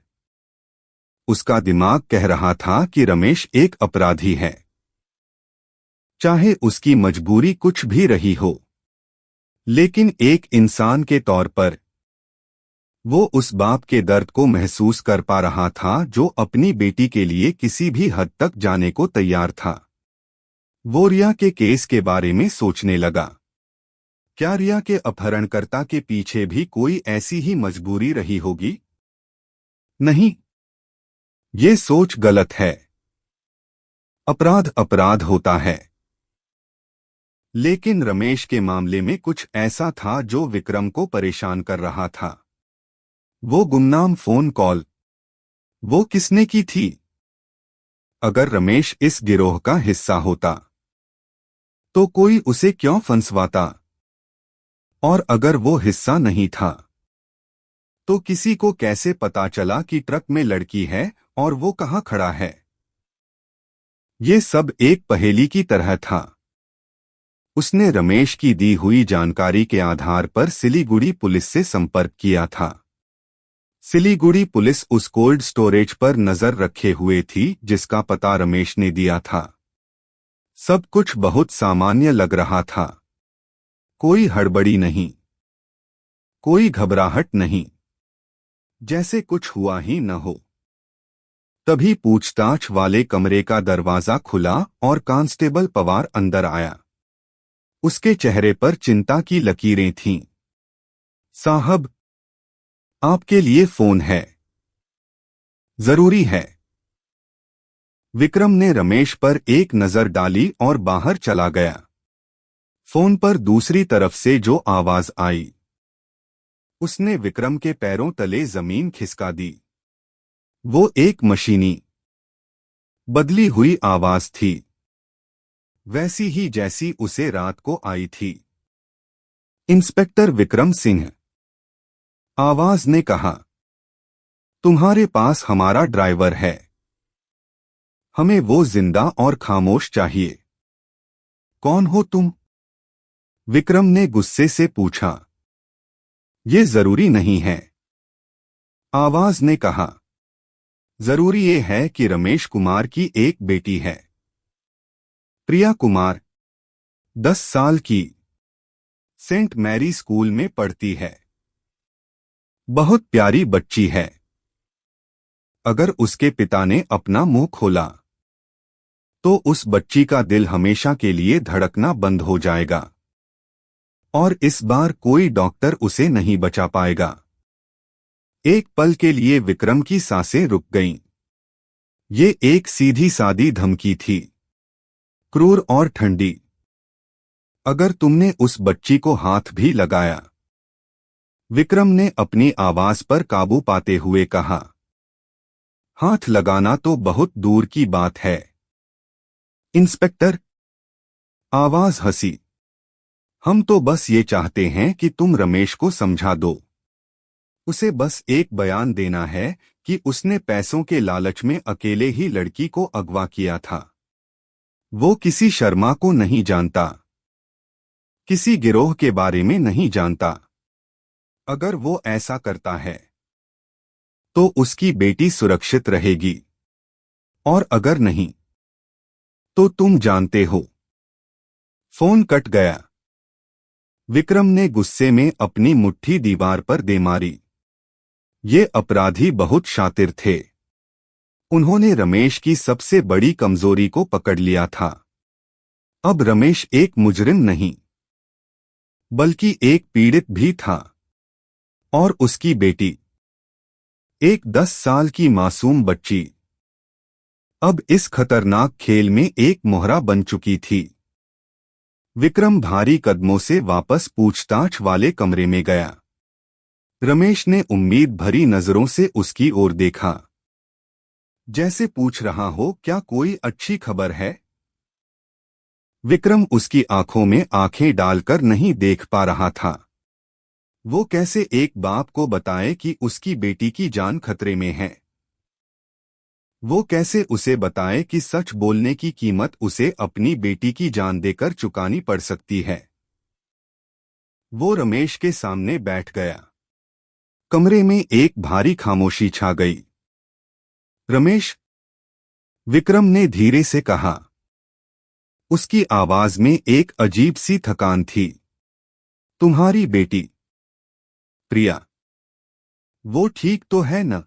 उसका दिमाग कह रहा था कि रमेश एक अपराधी है, चाहे उसकी मजबूरी कुछ भी रही हो। लेकिन एक इंसान के तौर पर वो उस बाप के दर्द को महसूस कर पा रहा था जो अपनी बेटी के लिए किसी भी हद तक जाने को तैयार था। वो रिया के केस के बारे में सोचने लगा। क्या रिया के अपहरणकर्ता के पीछे भी कोई ऐसी ही मजबूरी रही होगी? नहीं, ये सोच गलत है। अपराध अपराध होता है। लेकिन रमेश के मामले में कुछ ऐसा था जो विक्रम को परेशान कर रहा था। वो गुमनाम फोन कॉल, वो किसने की थी? अगर रमेश इस गिरोह का हिस्सा होता तो कोई उसे क्यों फंसवाता? और अगर वो हिस्सा नहीं था तो किसी को कैसे पता चला कि ट्रक में लड़की है और वो कहाँ खड़ा है? ये सब एक पहेली की तरह था। उसने रमेश की दी हुई जानकारी के आधार पर सिलीगुड़ी पुलिस से संपर्क किया था। सिलीगुड़ी पुलिस उस कोल्ड स्टोरेज पर नजर रखे हुए थी जिसका पता रमेश ने दिया था। सब कुछ बहुत सामान्य लग रहा था। कोई हड़बड़ी नहीं, कोई घबराहट नहीं, जैसे कुछ हुआ ही न हो। तभी पूछताछ वाले कमरे का दरवाजा खुला और कांस्टेबल पवार अंदर आया। उसके चेहरे पर चिंता की लकीरें थीं। साहब, आपके लिए फोन है, जरूरी है। विक्रम ने रमेश पर एक नजर डाली और बाहर चला गया। फोन पर दूसरी तरफ से जो आवाज आई, उसने विक्रम के पैरों तले जमीन खिसका दी। वो एक मशीनी, बदली हुई आवाज थी, वैसी ही जैसी उसे रात को आई थी। इंस्पेक्टर विक्रम सिंह, आवाज ने कहा, तुम्हारे पास हमारा ड्राइवर है। हमें वो जिंदा और खामोश चाहिए। कौन हो तुम? विक्रम ने गुस्से से पूछा। ये जरूरी नहीं है, आवाज ने कहा। जरूरी ये है कि रमेश कुमार की एक बेटी है, प्रिया कुमार, 10 साल की, सेंट मैरी स्कूल में पढ़ती है। बहुत प्यारी बच्ची है। अगर उसके पिता ने अपना मुंह खोला तो उस बच्ची का दिल हमेशा के लिए धड़कना बंद हो जाएगा और इस बार कोई डॉक्टर उसे नहीं बचा पाएगा। एक पल के लिए विक्रम की सांसें रुक गईं। ये एक सीधी सादी धमकी थी, क्रूर और ठंडी। अगर तुमने उस बच्ची को हाथ भी लगाया, विक्रम ने अपनी आवाज पर काबू पाते हुए कहा, हाथ लगाना तो बहुत दूर की बात है। इंस्पेक्टर, आवाज हंसी। हम तो बस ये चाहते हैं कि तुम रमेश को समझा दो। उसे बस एक बयान देना है कि उसने पैसों के लालच में अकेले ही लड़की को अगवा किया था। वो किसी शर्मा को नहीं जानता, किसी गिरोह के बारे में नहीं जानता। अगर वो ऐसा करता है तो उसकी बेटी सुरक्षित रहेगी, और अगर नहीं तो तुम जानते हो। फोन कट गया। विक्रम ने गुस्से में अपनी मुट्ठी दीवार पर दे मारी। ये अपराधी बहुत शातिर थे। उन्होंने रमेश की सबसे बड़ी कमजोरी को पकड़ लिया था। अब रमेश एक मुजरिम नहीं, बल्कि एक पीड़ित भी था, और उसकी बेटी, एक 10 साल की मासूम बच्ची, अब इस खतरनाक खेल में एक मोहरा बन चुकी थी। विक्रम भारी कदमों से वापस पूछताछ वाले कमरे में गया। रमेश ने उम्मीद भरी नजरों से उसकी ओर देखा, जैसे पूछ रहा हो, क्या कोई अच्छी खबर है? विक्रम उसकी आंखों में आंखें डालकर नहीं देख पा रहा था। वो कैसे एक बाप को बताए कि उसकी बेटी की जान खतरे में है? वो कैसे उसे बताए कि सच बोलने की कीमत उसे अपनी बेटी की जान देकर चुकानी पड़ सकती है? वो रमेश के सामने बैठ गया। कमरे में एक भारी खामोशी छा गई। रमेश, विक्रम ने धीरे से कहा। उसकी आवाज में एक अजीब सी थकान थी। तुम्हारी बेटी प्रिया, वो ठीक तो है न?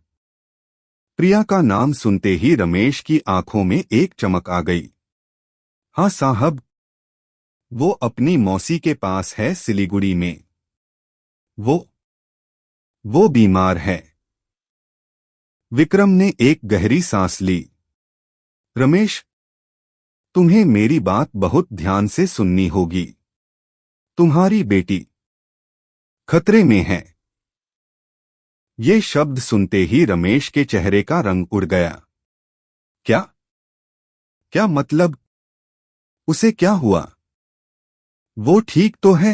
प्रिया का नाम सुनते ही रमेश की आंखों में एक चमक आ गई। हाँ साहब, वो अपनी मौसी के पास है सिलीगुड़ी में। वो बीमार है। विक्रम ने एक गहरी सांस ली। रमेश, तुम्हें मेरी बात बहुत ध्यान से सुननी होगी। तुम्हारी बेटी खतरे में है। ये शब्द सुनते ही रमेश के चेहरे का रंग उड़ गया। क्या? क्या मतलब? उसे क्या हुआ? वो ठीक तो है?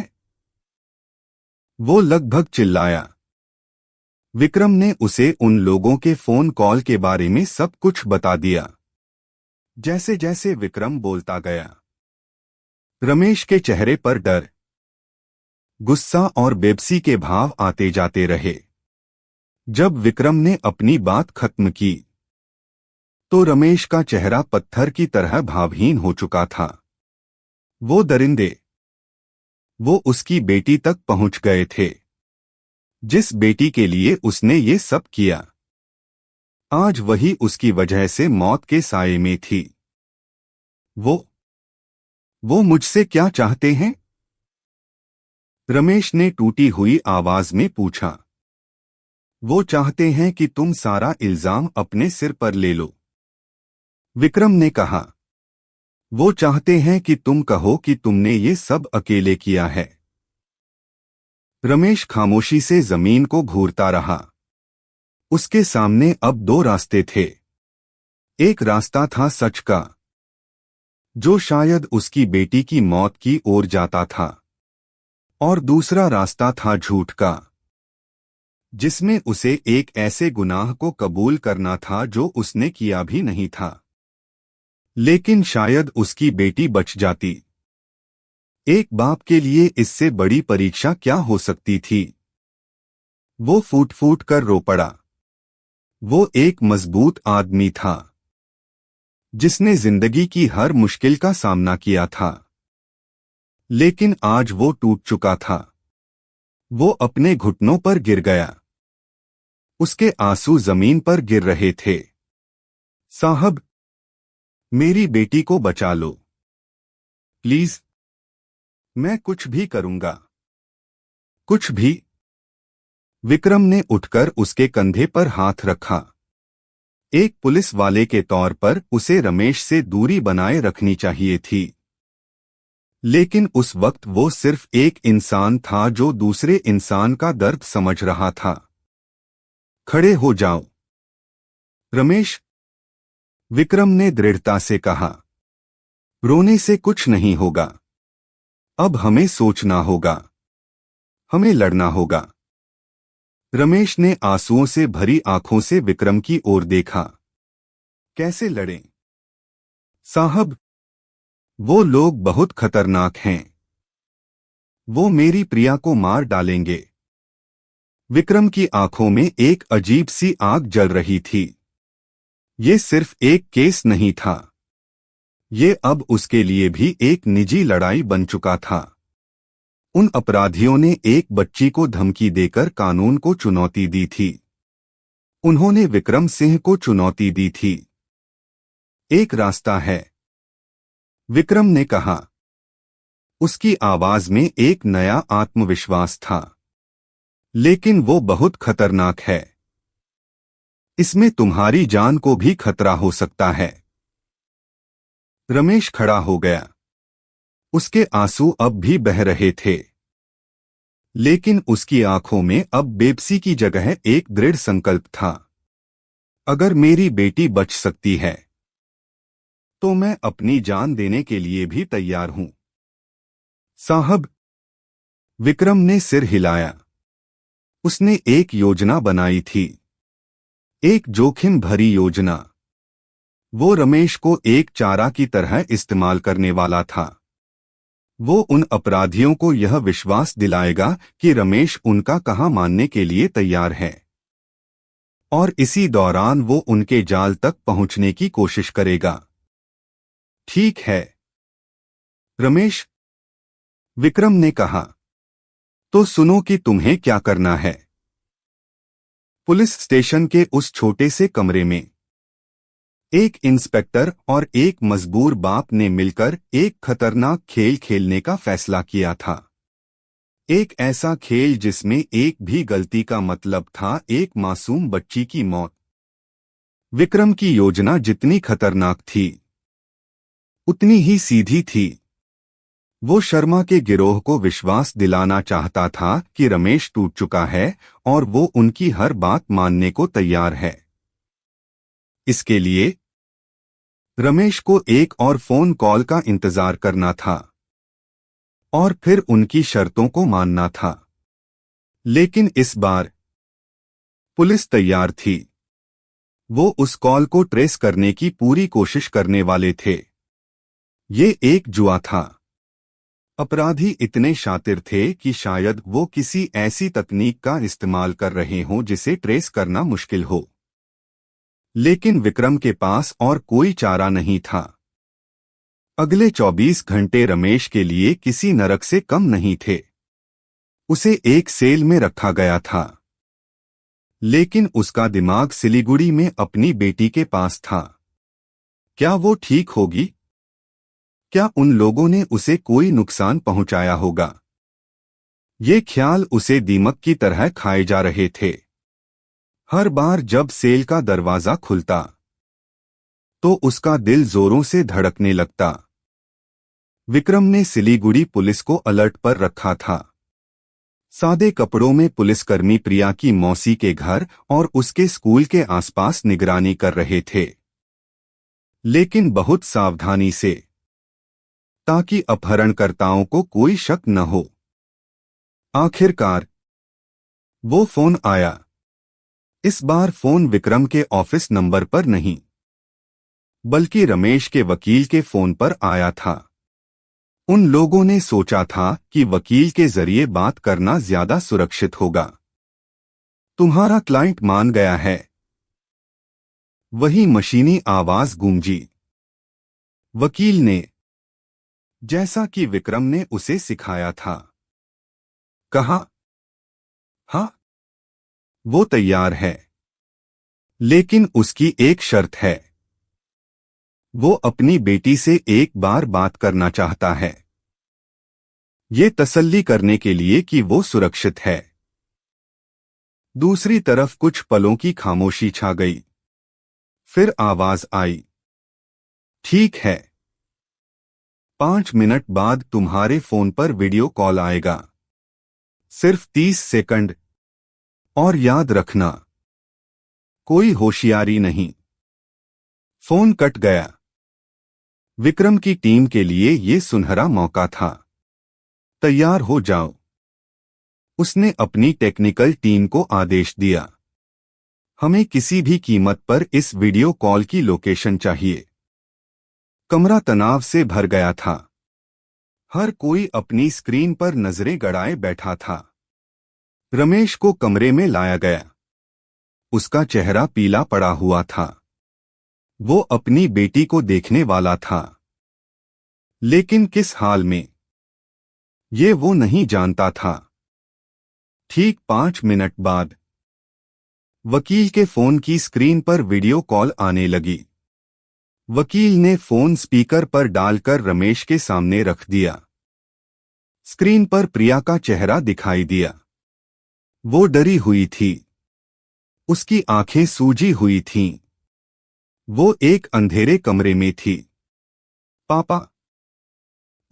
वो लगभग चिल्लाया। विक्रम ने उसे उन लोगों के फोन कॉल के बारे में सब कुछ बता दिया। जैसे जैसे विक्रम बोलता गया, रमेश के चेहरे पर डर, गुस्सा और बेबसी के भाव आते जाते रहे। जब विक्रम ने अपनी बात खत्म की तो रमेश का चेहरा पत्थर की तरह भावहीन हो चुका था। वो दरिंदे, वो उसकी बेटी तक पहुंच गए थे, जिस बेटी के लिए उसने ये सब किया। आज वही उसकी वजह से मौत के साये में थी। वो मुझसे क्या चाहते हैं? रमेश ने टूटी हुई आवाज में पूछा। वो चाहते हैं कि तुम सारा इल्जाम अपने सिर पर ले लो। विक्रम ने कहा। वो चाहते हैं कि तुम कहो कि तुमने ये सब अकेले किया है। रमेश खामोशी से जमीन को घूरता रहा। उसके सामने अब दो रास्ते थे। एक रास्ता था सच का, जो शायद उसकी बेटी की मौत की ओर जाता था, और दूसरा रास्ता था झूठ का, जिसमें उसे एक ऐसे गुनाह को कबूल करना था जो उसने किया भी नहीं था। लेकिन शायद उसकी बेटी बच जाती। एक बाप के लिए इससे बड़ी परीक्षा क्या हो सकती थी? वो फूट फूट कर रो पड़ा। वो एक मजबूत आदमी था, जिसने जिंदगी की हर मुश्किल का सामना किया था। लेकिन आज वो टूट चुका था। वो अपने घुटनों पर गिर गया। उसके आंसू जमीन पर गिर रहे थे। साहब, मेरी बेटी को बचा लो प्लीज। मैं कुछ भी करूंगा, कुछ भी। विक्रम ने उठकर उसके कंधे पर हाथ रखा। एक पुलिस वाले के तौर पर उसे रमेश से दूरी बनाए रखनी चाहिए थी। लेकिन उस वक्त वो सिर्फ एक इंसान था जो दूसरे इंसान का दर्द समझ रहा था। खड़े हो जाओ, रमेश, विक्रम ने दृढ़ता से कहा। रोने से कुछ नहीं होगा। अब हमें सोचना होगा, हमें लड़ना होगा। रमेश ने आंसुओं से भरी आंखों से विक्रम की ओर देखा। कैसे लड़ें? साहब, वो लोग बहुत खतरनाक हैं। वो मेरी प्रिया को मार डालेंगे। विक्रम की आंखों में एक अजीब सी आग जल रही थी। ये सिर्फ एक केस नहीं था, ये अब उसके लिए भी एक निजी लड़ाई बन चुका था। उन अपराधियों ने एक बच्ची को धमकी देकर कानून को चुनौती दी थी। उन्होंने विक्रम सिंह को चुनौती दी थी। एक रास्ता है, विक्रम ने कहा। उसकी आवाज में एक नया आत्मविश्वास था। लेकिन वो बहुत खतरनाक है। इसमें तुम्हारी जान को भी खतरा हो सकता है। रमेश खड़ा हो गया। उसके आंसू अब भी बह रहे थे, लेकिन उसकी आंखों में अब बेबसी की जगह एक दृढ़ संकल्प था। अगर मेरी बेटी बच सकती है तो मैं अपनी जान देने के लिए भी तैयार हूं। साहब, विक्रम ने सिर हिलाया। उसने एक योजना बनाई थी, एक जोखिम भरी योजना। वो रमेश को एक चारा की तरह इस्तेमाल करने वाला था। वो उन अपराधियों को यह विश्वास दिलाएगा कि रमेश उनका कहा मानने के लिए तैयार है, और इसी दौरान वो उनके जाल तक पहुंचने की कोशिश करेगा। ठीक है, रमेश, विक्रम ने कहा। तो सुनो कि तुम्हें क्या करना है। पुलिस स्टेशन के उस छोटे से कमरे में एक इंस्पेक्टर और एक मजबूर बाप ने मिलकर एक खतरनाक खेल खेलने का फैसला किया था। एक ऐसा खेल जिसमें एक भी गलती का मतलब था एक मासूम बच्ची की मौत। विक्रम की योजना जितनी खतरनाक थी, उतनी ही सीधी थी। वो शर्मा के गिरोह को विश्वास दिलाना चाहता था कि रमेश टूट चुका है और वो उनकी हर बात मानने को तैयार है। इसके लिए रमेश को एक और फोन कॉल का इंतजार करना था और फिर उनकी शर्तों को मानना था। लेकिन इस बार पुलिस तैयार थी। वो उस कॉल को ट्रेस करने की पूरी कोशिश करने वाले थे। ये एक जुआ था। अपराधी इतने शातिर थे कि शायद वो किसी ऐसी तकनीक का इस्तेमाल कर रहे हों जिसे ट्रेस करना मुश्किल हो। लेकिन विक्रम के पास और कोई चारा नहीं था। अगले 24 घंटे रमेश के लिए किसी नरक से कम नहीं थे। उसे एक सेल में रखा गया था, लेकिन उसका दिमाग सिलीगुड़ी में अपनी बेटी के पास था। क्या वो ठीक होगी? क्या उन लोगों ने उसे कोई नुकसान पहुंचाया होगा? ये ख्याल उसे दीमक की तरह खाए जा रहे थे। हर बार जब सेल का दरवाजा खुलता तो उसका दिल जोरों से धड़कने लगता। विक्रम ने सिलीगुड़ी पुलिस को अलर्ट पर रखा था। सादे कपड़ों में पुलिसकर्मी प्रिया की मौसी के घर और उसके स्कूल के आसपास निगरानी कर रहे थे, लेकिन बहुत सावधानी से, ताकि अपहरणकर्ताओं को कोई शक न हो। आखिरकार वो फोन आया। इस बार फोन विक्रम के ऑफिस नंबर पर नहीं, बल्कि रमेश के वकील के फोन पर आया था। उन लोगों ने सोचा था कि वकील के जरिए बात करना ज्यादा सुरक्षित होगा। तुम्हारा क्लाइंट मान गया है। वही मशीनी आवाज गूंजी। वकील ने, जैसा कि विक्रम ने उसे सिखाया था, कहा, हाँ, वो तैयार है, लेकिन उसकी एक शर्त है। वो अपनी बेटी से एक बार बात करना चाहता है, ये तसल्ली करने के लिए कि वो सुरक्षित है। दूसरी तरफ कुछ पलों की खामोशी छा गई। फिर आवाज आई, ठीक है, 5 मिनट बाद तुम्हारे फोन पर वीडियो कॉल आएगा। सिर्फ 30 सेकंड। और याद रखना, कोई होशियारी नहीं। फोन कट गया। विक्रम की टीम के लिए ये सुनहरा मौका था। तैयार हो जाओ। उसने अपनी टेक्निकल टीम को आदेश दिया। हमें किसी भी कीमत पर इस वीडियो कॉल की लोकेशन चाहिए। कमरा तनाव से भर गया था। हर कोई अपनी स्क्रीन पर नजरें गड़ाए बैठा था। रमेश को कमरे में लाया गया। उसका चेहरा पीला पड़ा हुआ था। वो अपनी बेटी को देखने वाला था, लेकिन किस हाल में, ये वो नहीं जानता था। ठीक 5 मिनट बाद वकील के फोन की स्क्रीन पर वीडियो कॉल आने लगी। वकील ने फोन स्पीकर पर डालकर रमेश के सामने रख दिया। स्क्रीन पर प्रिया का चेहरा दिखाई दिया। वो डरी हुई थी। उसकी आंखें सूजी हुई थीं। वो एक अंधेरे कमरे में थी। पापा।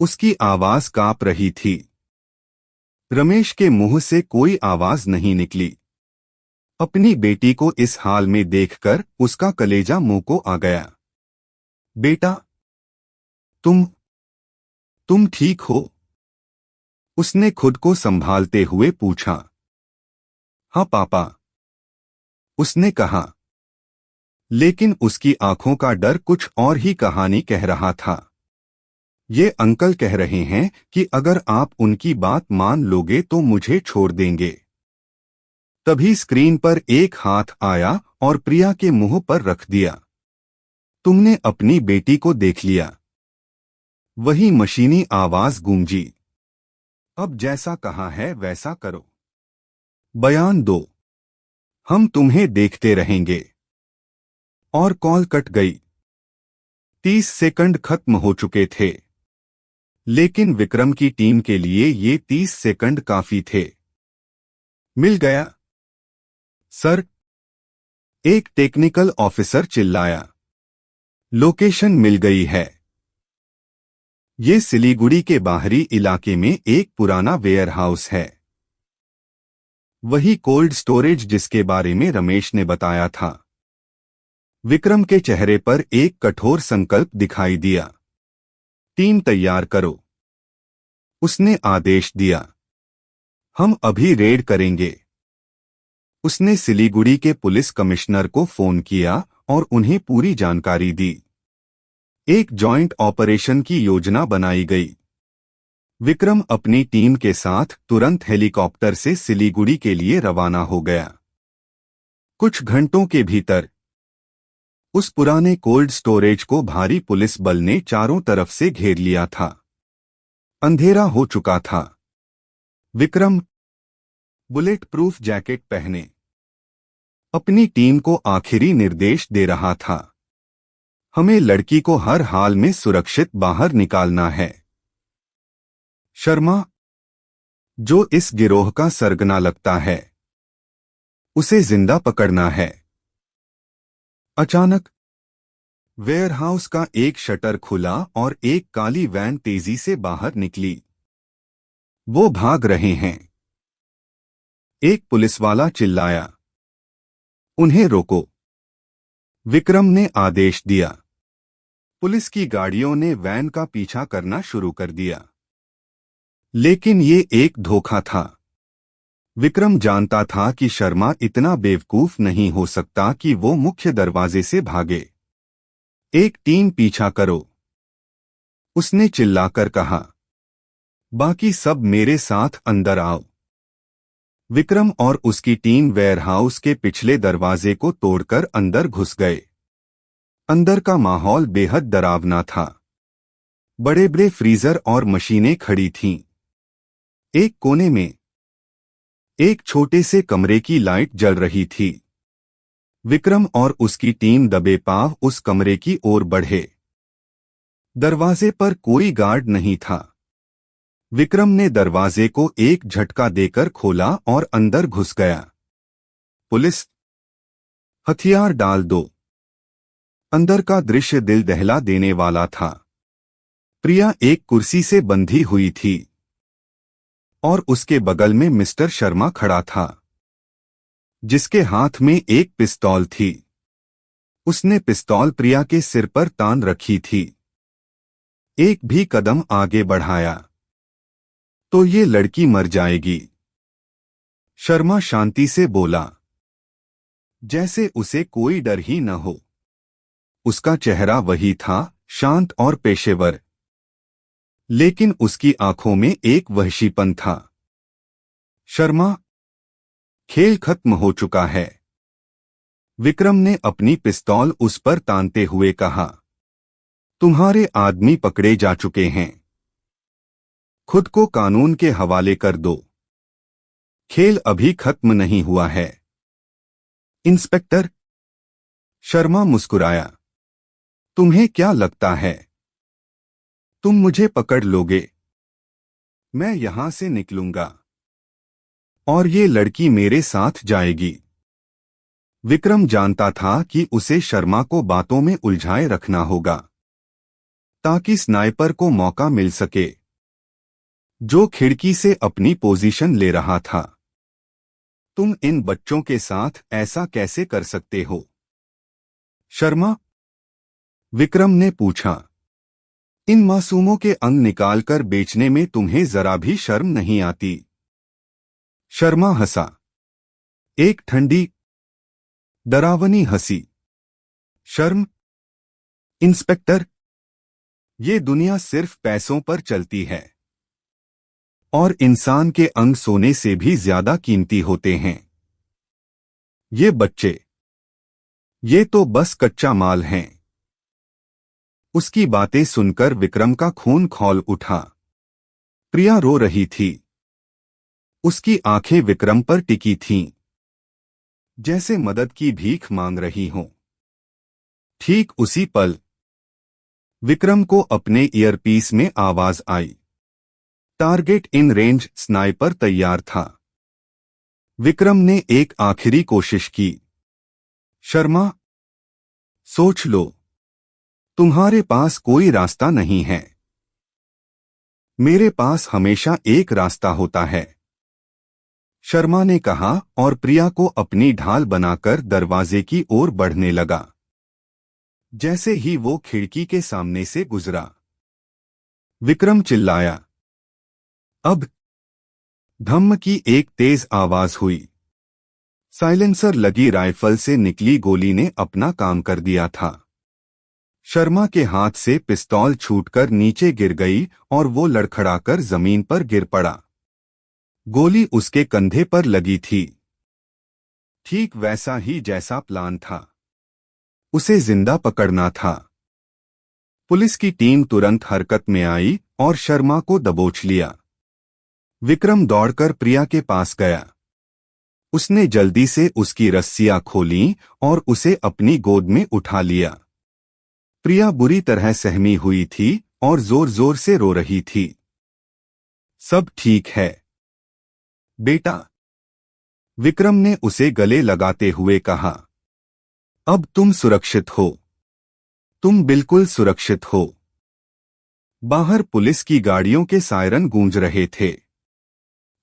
उसकी आवाज कांप रही थी। रमेश के मुंह से कोई आवाज नहीं निकली। अपनी बेटी को इस हाल में देखकर उसका कलेजा मुंह को आ गया। बेटा, तुम ठीक हो? उसने खुद को संभालते हुए पूछा। हाँ पापा, उसने कहा। लेकिन उसकी आंखों का डर कुछ और ही कहानी कह रहा था। ये अंकल कह रहे हैं कि अगर आप उनकी बात मान लोगे तो मुझे छोड़ देंगे। तभी स्क्रीन पर एक हाथ आया और प्रिया के मुंह पर रख दिया। तुमने अपनी बेटी को देख लिया। वही मशीनी आवाज गूंजी। अब जैसा कहा है वैसा करो। बयान दो। हम तुम्हें देखते रहेंगे। और कॉल कट गई। 30 सेकंड खत्म हो चुके थे। लेकिन विक्रम की टीम के लिए ये 30 सेकंड काफी थे। मिल गया सर, एक टेक्निकल ऑफिसर चिल्लाया। लोकेशन मिल गई है। ये सिलीगुड़ी के बाहरी इलाके में एक पुराना वेयरहाउस है। वही कोल्ड स्टोरेज जिसके बारे में रमेश ने बताया था। विक्रम के चेहरे पर एक कठोर संकल्प दिखाई दिया। टीम तैयार करो। उसने आदेश दिया। हम अभी रेड करेंगे। उसने सिलीगुड़ी के पुलिस कमिश्नर को फोन किया और उन्हें पूरी जानकारी दी। एक जॉइंट ऑपरेशन की योजना बनाई गई। विक्रम अपनी टीम के साथ तुरंत हेलीकॉप्टर से सिलीगुड़ी के लिए रवाना हो गया। कुछ घंटों के भीतर उस पुराने कोल्ड स्टोरेज को भारी पुलिस बल ने चारों तरफ से घेर लिया था। अंधेरा हो चुका था। विक्रम बुलेट प्रूफ जैकेट पहने अपनी टीम को आखिरी निर्देश दे रहा था। हमें लड़की को हर हाल में सुरक्षित बाहर निकालना है। शर्मा, जो इस गिरोह का सरगना लगता है, उसे जिंदा पकड़ना है। अचानक वेयरहाउस का एक शटर खुला और एक काली वैन तेजी से बाहर निकली। वो भाग रहे हैं। एक पुलिसवाला चिल्लाया। उन्हें रोको। विक्रम ने आदेश दिया। पुलिस की गाड़ियों ने वैन का पीछा करना शुरू कर दिया। लेकिन ये एक धोखा था। विक्रम जानता था कि शर्मा इतना बेवकूफ नहीं हो सकता कि वो मुख्य दरवाजे से भागे। एक टीम पीछा करो, उसने चिल्लाकर कहा। बाकी सब मेरे साथ अंदर आओ। विक्रम और उसकी टीम वेयरहाउस के पिछले दरवाजे को तोड़कर अंदर घुस गए। अंदर का माहौल बेहद डरावना था। बड़े बड़े फ्रीजर और मशीनें खड़ी थीं। एक कोने में एक छोटे से कमरे की लाइट जल रही थी। विक्रम और उसकी टीम दबे पांव उस कमरे की ओर बढ़े। दरवाजे पर कोई गार्ड नहीं था। विक्रम ने दरवाजे को एक झटका देकर खोला और अंदर घुस गया। पुलिस, हथियार डाल दो। अंदर का दृश्य दिल दहला देने वाला था। प्रिया एक कुर्सी से बंधी हुई थी और उसके बगल में मिस्टर शर्मा खड़ा था, जिसके हाथ में एक पिस्तौल थी। उसने पिस्तौल प्रिया के सिर पर तान रखी थी। एक भी कदम आगे बढ़ाया तो ये लड़की मर जाएगी। शर्मा शांति से बोला, जैसे उसे कोई डर ही न हो। उसका चेहरा वही था, शांत और पेशेवर, लेकिन उसकी आंखों में एक वहशीपन था। शर्मा, खेल खत्म हो चुका है। विक्रम ने अपनी पिस्तौल उस पर तानते हुए कहा, तुम्हारे आदमी पकड़े जा चुके हैं। खुद को कानून के हवाले कर दो। खेल अभी खत्म नहीं हुआ है। इंस्पेक्टर। शर्मा मुस्कुराया, तुम्हें क्या लगता है तुम मुझे पकड़ लोगे? मैं यहां से निकलूंगा और ये लड़की मेरे साथ जाएगी। विक्रम जानता था कि उसे शर्मा को बातों में उलझाए रखना होगा ताकि स्नाइपर को मौका मिल सके, जो खिड़की से अपनी पोजीशन ले रहा था। तुम इन बच्चों के साथ ऐसा कैसे कर सकते हो? शर्मा, विक्रम ने पूछा, इन मासूमों के अंग निकालकर बेचने में तुम्हें जरा भी शर्म नहीं आती? शर्मा हंसा, एक ठंडी, डरावनी हंसी। शर्म? इंस्पेक्टर, ये दुनिया सिर्फ पैसों पर चलती है और इंसान के अंग सोने से भी ज्यादा कीमती होते हैं। ये बच्चे, ये तो बस कच्चा माल हैं। उसकी बातें सुनकर विक्रम का खून खौल उठा। प्रिया रो रही थी। उसकी आंखें विक्रम पर टिकी थीं, जैसे मदद की भीख मांग रही हों। ठीक उसी पल विक्रम को अपने ईयरपीस में आवाज आई। टारगेट इन रेंज स्नाइपर तैयार था। विक्रम ने एक आखिरी कोशिश की। शर्मा, सोच लो, तुम्हारे पास कोई रास्ता नहीं है। मेरे पास हमेशा एक रास्ता होता है, शर्मा ने कहा और प्रिया को अपनी ढाल बनाकर दरवाजे की ओर बढ़ने लगा। जैसे ही वो खिड़की के सामने से गुजरा, विक्रम चिल्लाया, अब! धम्म की एक तेज आवाज हुई। साइलेंसर लगी राइफल से निकली गोली ने अपना काम कर दिया था। शर्मा के हाथ से पिस्तौल छूटकर नीचे गिर गई और वो लड़खड़ाकर जमीन पर गिर पड़ा। गोली उसके कंधे पर लगी थी, ठीक वैसा ही जैसा प्लान था। उसे जिंदा पकड़ना था। पुलिस की टीम तुरंत हरकत में आई और शर्मा को दबोच लिया। विक्रम दौड़कर प्रिया के पास गया। उसने जल्दी से उसकी रस्सियां खोलीं और उसे अपनी गोद में उठा लिया। प्रिया बुरी तरह सहमी हुई थी और जोर जोर से रो रही थी। सब ठीक है, बेटा, विक्रम ने उसे गले लगाते हुए कहा। अब तुम सुरक्षित हो। तुम बिल्कुल सुरक्षित हो। बाहर पुलिस की गाड़ियों के सायरन गूंज रहे थे।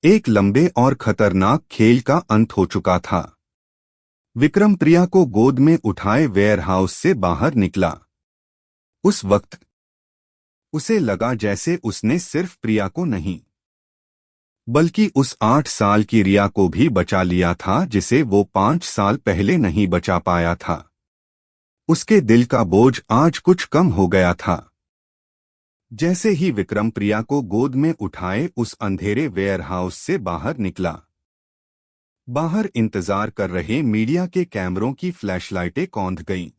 एक लंबे और खतरनाक खेल का अंत हो चुका था। विक्रम प्रिया को गोद में उठाए वेयरहाउस से बाहर निकला। उस वक्त उसे लगा जैसे उसने सिर्फ प्रिया को नहीं, बल्कि उस 8 साल की रिया को भी बचा लिया था, जिसे वो 5 साल पहले नहीं बचा पाया था। उसके दिल का बोझ आज कुछ कम हो गया था। जैसे ही विक्रम प्रिया को गोद में उठाए उस अंधेरे वेयरहाउस से बाहर निकला, बाहर इंतजार कर रहे मीडिया के कैमरों की फ्लैशलाइटें कौंध गईं।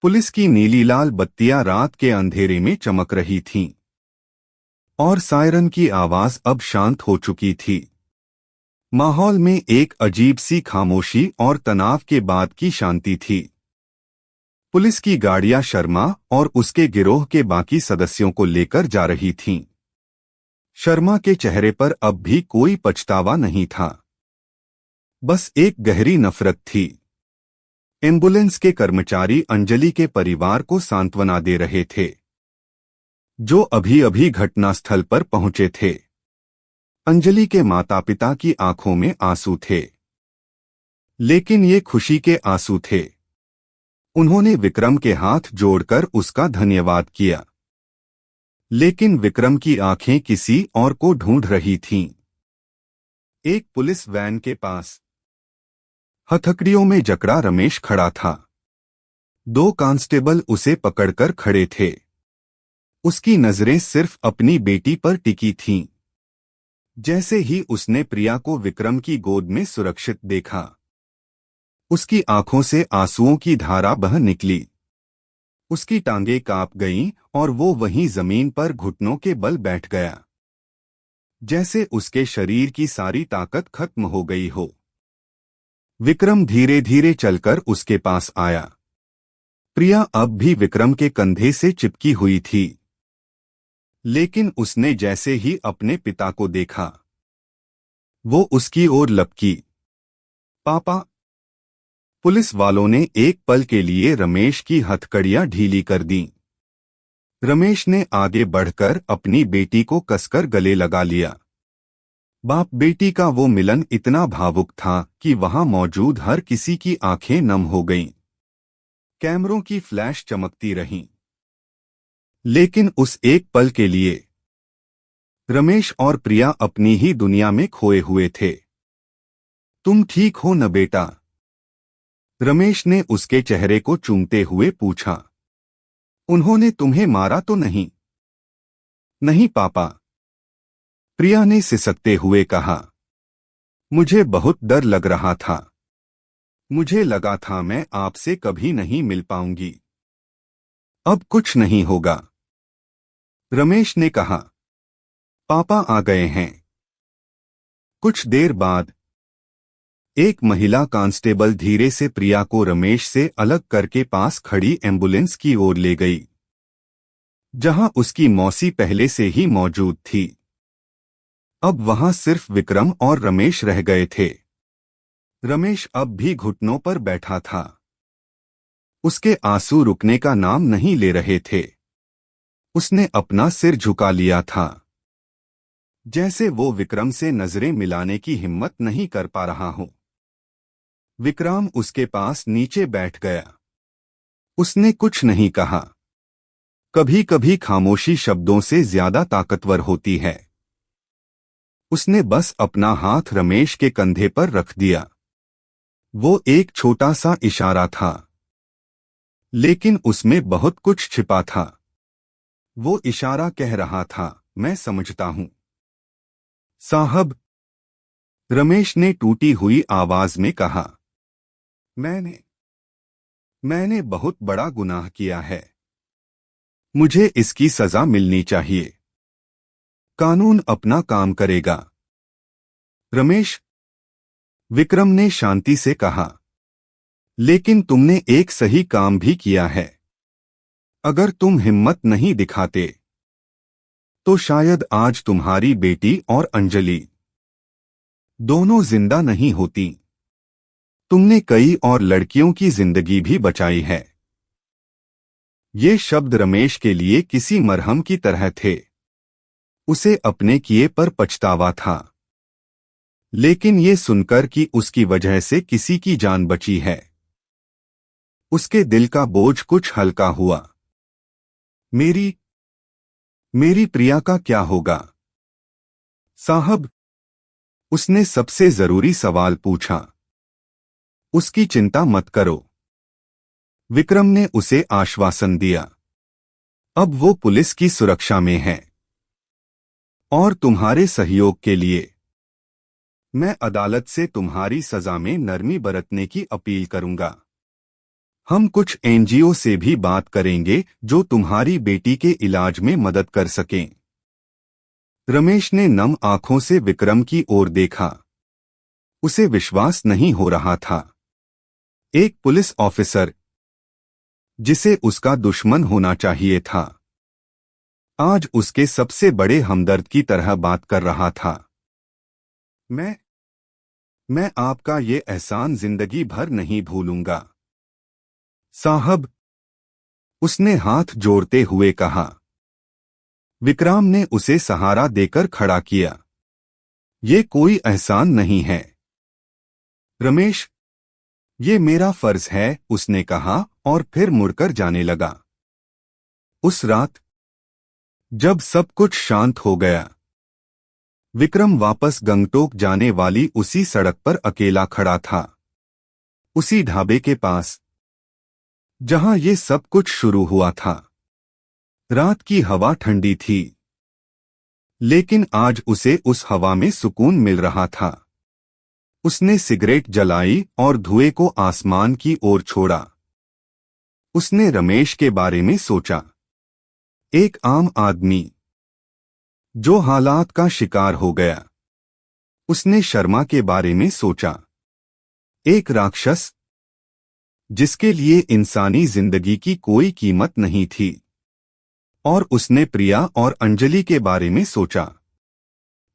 पुलिस की नीली लाल बत्तियां रात के अंधेरे में चमक रही थीं और सायरन की आवाज अब शांत हो चुकी थी। माहौल में एक अजीब सी खामोशी और तनाव के बाद की शांति थी। पुलिस की गाड़ियां शर्मा और उसके गिरोह के बाकी सदस्यों को लेकर जा रही थीं। शर्मा के चेहरे पर अब भी कोई पछतावा नहीं था, बस एक गहरी नफरत थी। एम्बुलेंस के कर्मचारी अंजलि के परिवार को सांत्वना दे रहे थे। जो अभी अभी घटनास्थल पर पहुंचे थे। अंजलि के माता पिता की आंखों में आंसू थे, लेकिन ये खुशी के आंसू थे। उन्होंने विक्रम के हाथ जोड़कर उसका धन्यवाद किया, लेकिन विक्रम की आंखें किसी और को ढूंढ रही थीं। एक पुलिस वैन के पास हथकड़ियों में जकड़ा रमेश खड़ा था। दो कांस्टेबल उसे पकड़कर खड़े थे। उसकी नजरें सिर्फ अपनी बेटी पर टिकी थीं। जैसे ही उसने प्रिया को विक्रम की गोद में सुरक्षित देखा, उसकी आंखों से आंसुओं की धारा बह निकली। उसकी टांगें कांप गईं और वो वहीं जमीन पर घुटनों के बल बैठ गया, जैसे उसके शरीर की सारी ताकत खत्म हो गई हो। विक्रम धीरे धीरे चलकर उसके पास आया। प्रिया अब भी विक्रम के कंधे से चिपकी हुई थी, लेकिन उसने जैसे ही अपने पिता को देखा, वो उसकी ओर लपकी। पापा। पुलिस वालों ने एक पल के लिए रमेश की हथकड़ियां ढीली कर दीं। रमेश ने आगे बढ़कर अपनी बेटी को कसकर गले लगा लिया। बाप बेटी का वो मिलन इतना भावुक था कि वहां मौजूद हर किसी की आंखें नम हो गईं। कैमरों की फ्लैश चमकती रहीं, लेकिन उस एक पल के लिए रमेश और प्रिया अपनी ही दुनिया में खोए हुए थे। तुम ठीक हो न बेटा? रमेश ने उसके चेहरे को चूमते हुए पूछा। उन्होंने तुम्हें मारा तो नहीं? नहीं पापा, प्रिया ने सिसकते हुए कहा। मुझे बहुत डर लग रहा था। मुझे लगा था मैं आपसे कभी नहीं मिल पाऊंगी। अब कुछ नहीं होगा, रमेश ने कहा। पापा आ गए हैं। कुछ देर बाद एक महिला कांस्टेबल धीरे से प्रिया को रमेश से अलग करके पास खड़ी एम्बुलेंस की ओर ले गई, जहां उसकी मौसी पहले से ही मौजूद थी। अब वहां सिर्फ विक्रम और रमेश रह गए थे। रमेश अब भी घुटनों पर बैठा था। उसके आंसू रुकने का नाम नहीं ले रहे थे। उसने अपना सिर झुका लिया था, जैसे वो विक्रम से नजरें मिलाने की हिम्मत नहीं कर पा रहा हो। विक्रम उसके पास नीचे बैठ गया। उसने कुछ नहीं कहा। कभी कभी खामोशी शब्दों से ज्यादा ताकतवर होती है। उसने बस अपना हाथ रमेश के कंधे पर रख दिया। वो एक छोटा सा इशारा था, लेकिन उसमें बहुत कुछ छिपा था। वो इशारा कह रहा था, मैं समझता हूं साहब। रमेश ने टूटी हुई आवाज में कहा। मैंने बहुत बड़ा गुनाह किया है। मुझे इसकी सजा मिलनी चाहिए। कानून अपना काम करेगा। रमेश, विक्रम ने शांति से कहा, लेकिन तुमने एक सही काम भी किया है। अगर तुम हिम्मत नहीं दिखाते तो शायद आज तुम्हारी बेटी और अंजलि दोनों जिंदा नहीं होती। तुमने कई और लड़कियों की जिंदगी भी बचाई है। ये शब्द रमेश के लिए किसी मरहम की तरह थे। उसे अपने किए पर पछतावा था, लेकिन ये सुनकर कि उसकी वजह से किसी की जान बची है, उसके दिल का बोझ कुछ हल्का हुआ। मेरी प्रिया का क्या होगा साहब? उसने सबसे जरूरी सवाल पूछा। उसकी चिंता मत करो, विक्रम ने उसे आश्वासन दिया। अब वो पुलिस की सुरक्षा में है। और तुम्हारे सहयोग के लिए मैं अदालत से तुम्हारी सजा में नरमी बरतने की अपील करूंगा। हम कुछ एनजीओ से भी बात करेंगे जो तुम्हारी बेटी के इलाज में मदद कर सकें। रमेश ने नम आंखों से विक्रम की ओर देखा। उसे विश्वास नहीं हो रहा था। एक पुलिस ऑफिसर, जिसे उसका दुश्मन होना चाहिए था, आज उसके सबसे बड़े हमदर्द की तरह बात कर रहा था। मैं आपका ये एहसान जिंदगी भर नहीं भूलूंगा साहब, उसने हाथ जोड़ते हुए कहा। विक्रम ने उसे सहारा देकर खड़ा किया। ये कोई एहसान नहीं है रमेश, ये मेरा फर्ज है, उसने कहा और फिर मुड़कर जाने लगा। उस रात जब सब कुछ शांत हो गया, विक्रम वापस गंगटोक जाने वाली उसी सड़क पर अकेला खड़ा था, उसी ढाबे के पास जहां ये सब कुछ शुरू हुआ था। रात की हवा ठंडी थी, लेकिन आज उसे उस हवा में सुकून मिल रहा था। उसने सिगरेट जलाई और धुएं को आसमान की ओर छोड़ा। उसने रमेश के बारे में सोचा, एक आम आदमी जो हालात का शिकार हो गया। उसने शर्मा के बारे में सोचा, एक राक्षस जिसके लिए इंसानी जिंदगी की कोई कीमत नहीं थी। और उसने प्रिया और अंजलि के बारे में सोचा,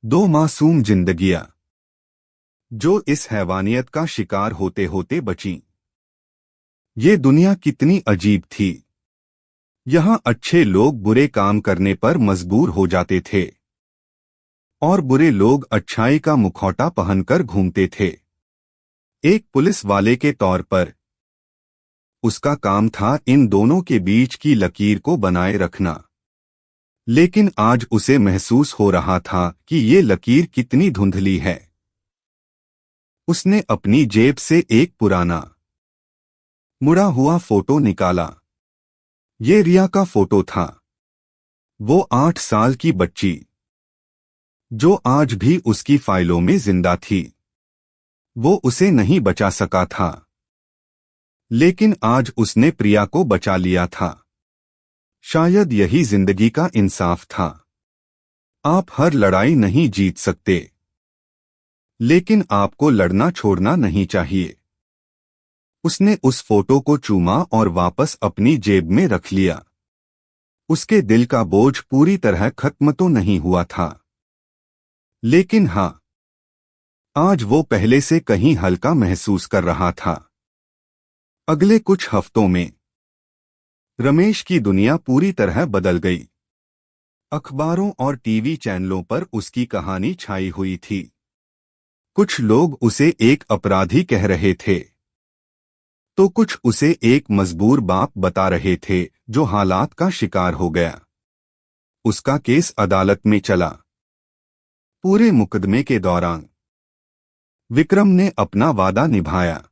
दो मासूम जिंदगियां जो इस हैवानियत का शिकार होते होते बचीं। ये दुनिया कितनी अजीब थी। यहाँ अच्छे लोग बुरे काम करने पर मजबूर हो जाते थे और बुरे लोग अच्छाई का मुखौटा पहनकर घूमते थे। एक पुलिस वाले के तौर पर उसका काम था इन दोनों के बीच की लकीर को बनाए रखना। लेकिन आज उसे महसूस हो रहा था कि ये लकीर कितनी धुंधली है। उसने अपनी जेब से एक पुराना मुड़ा हुआ फोटो निकाला। ये रिया का फोटो था, वो 8 साल की बच्ची जो आज भी उसकी फाइलों में जिंदा थी। वो उसे नहीं बचा सका था, लेकिन आज उसने प्रिया को बचा लिया था। शायद यही जिंदगी का इंसाफ था। आप हर लड़ाई नहीं जीत सकते, लेकिन आपको लड़ना छोड़ना नहीं चाहिए। उसने उस फोटो को चूमा और वापस अपनी जेब में रख लिया। उसके दिल का बोझ पूरी तरह खत्म तो नहीं हुआ था, लेकिन हाँ, आज वो पहले से कहीं हल्का महसूस कर रहा था। अगले कुछ हफ्तों में रमेश की दुनिया पूरी तरह बदल गई। अखबारों और टीवी चैनलों पर उसकी कहानी छाई हुई थी। कुछ लोग उसे एक अपराधी कह रहे थे, तो कुछ उसे एक मजबूर बाप बता रहे थे जो हालात का शिकार हो गया। उसका केस अदालत में चला। पूरे मुकदमे के दौरान विक्रम ने अपना वादा निभाया।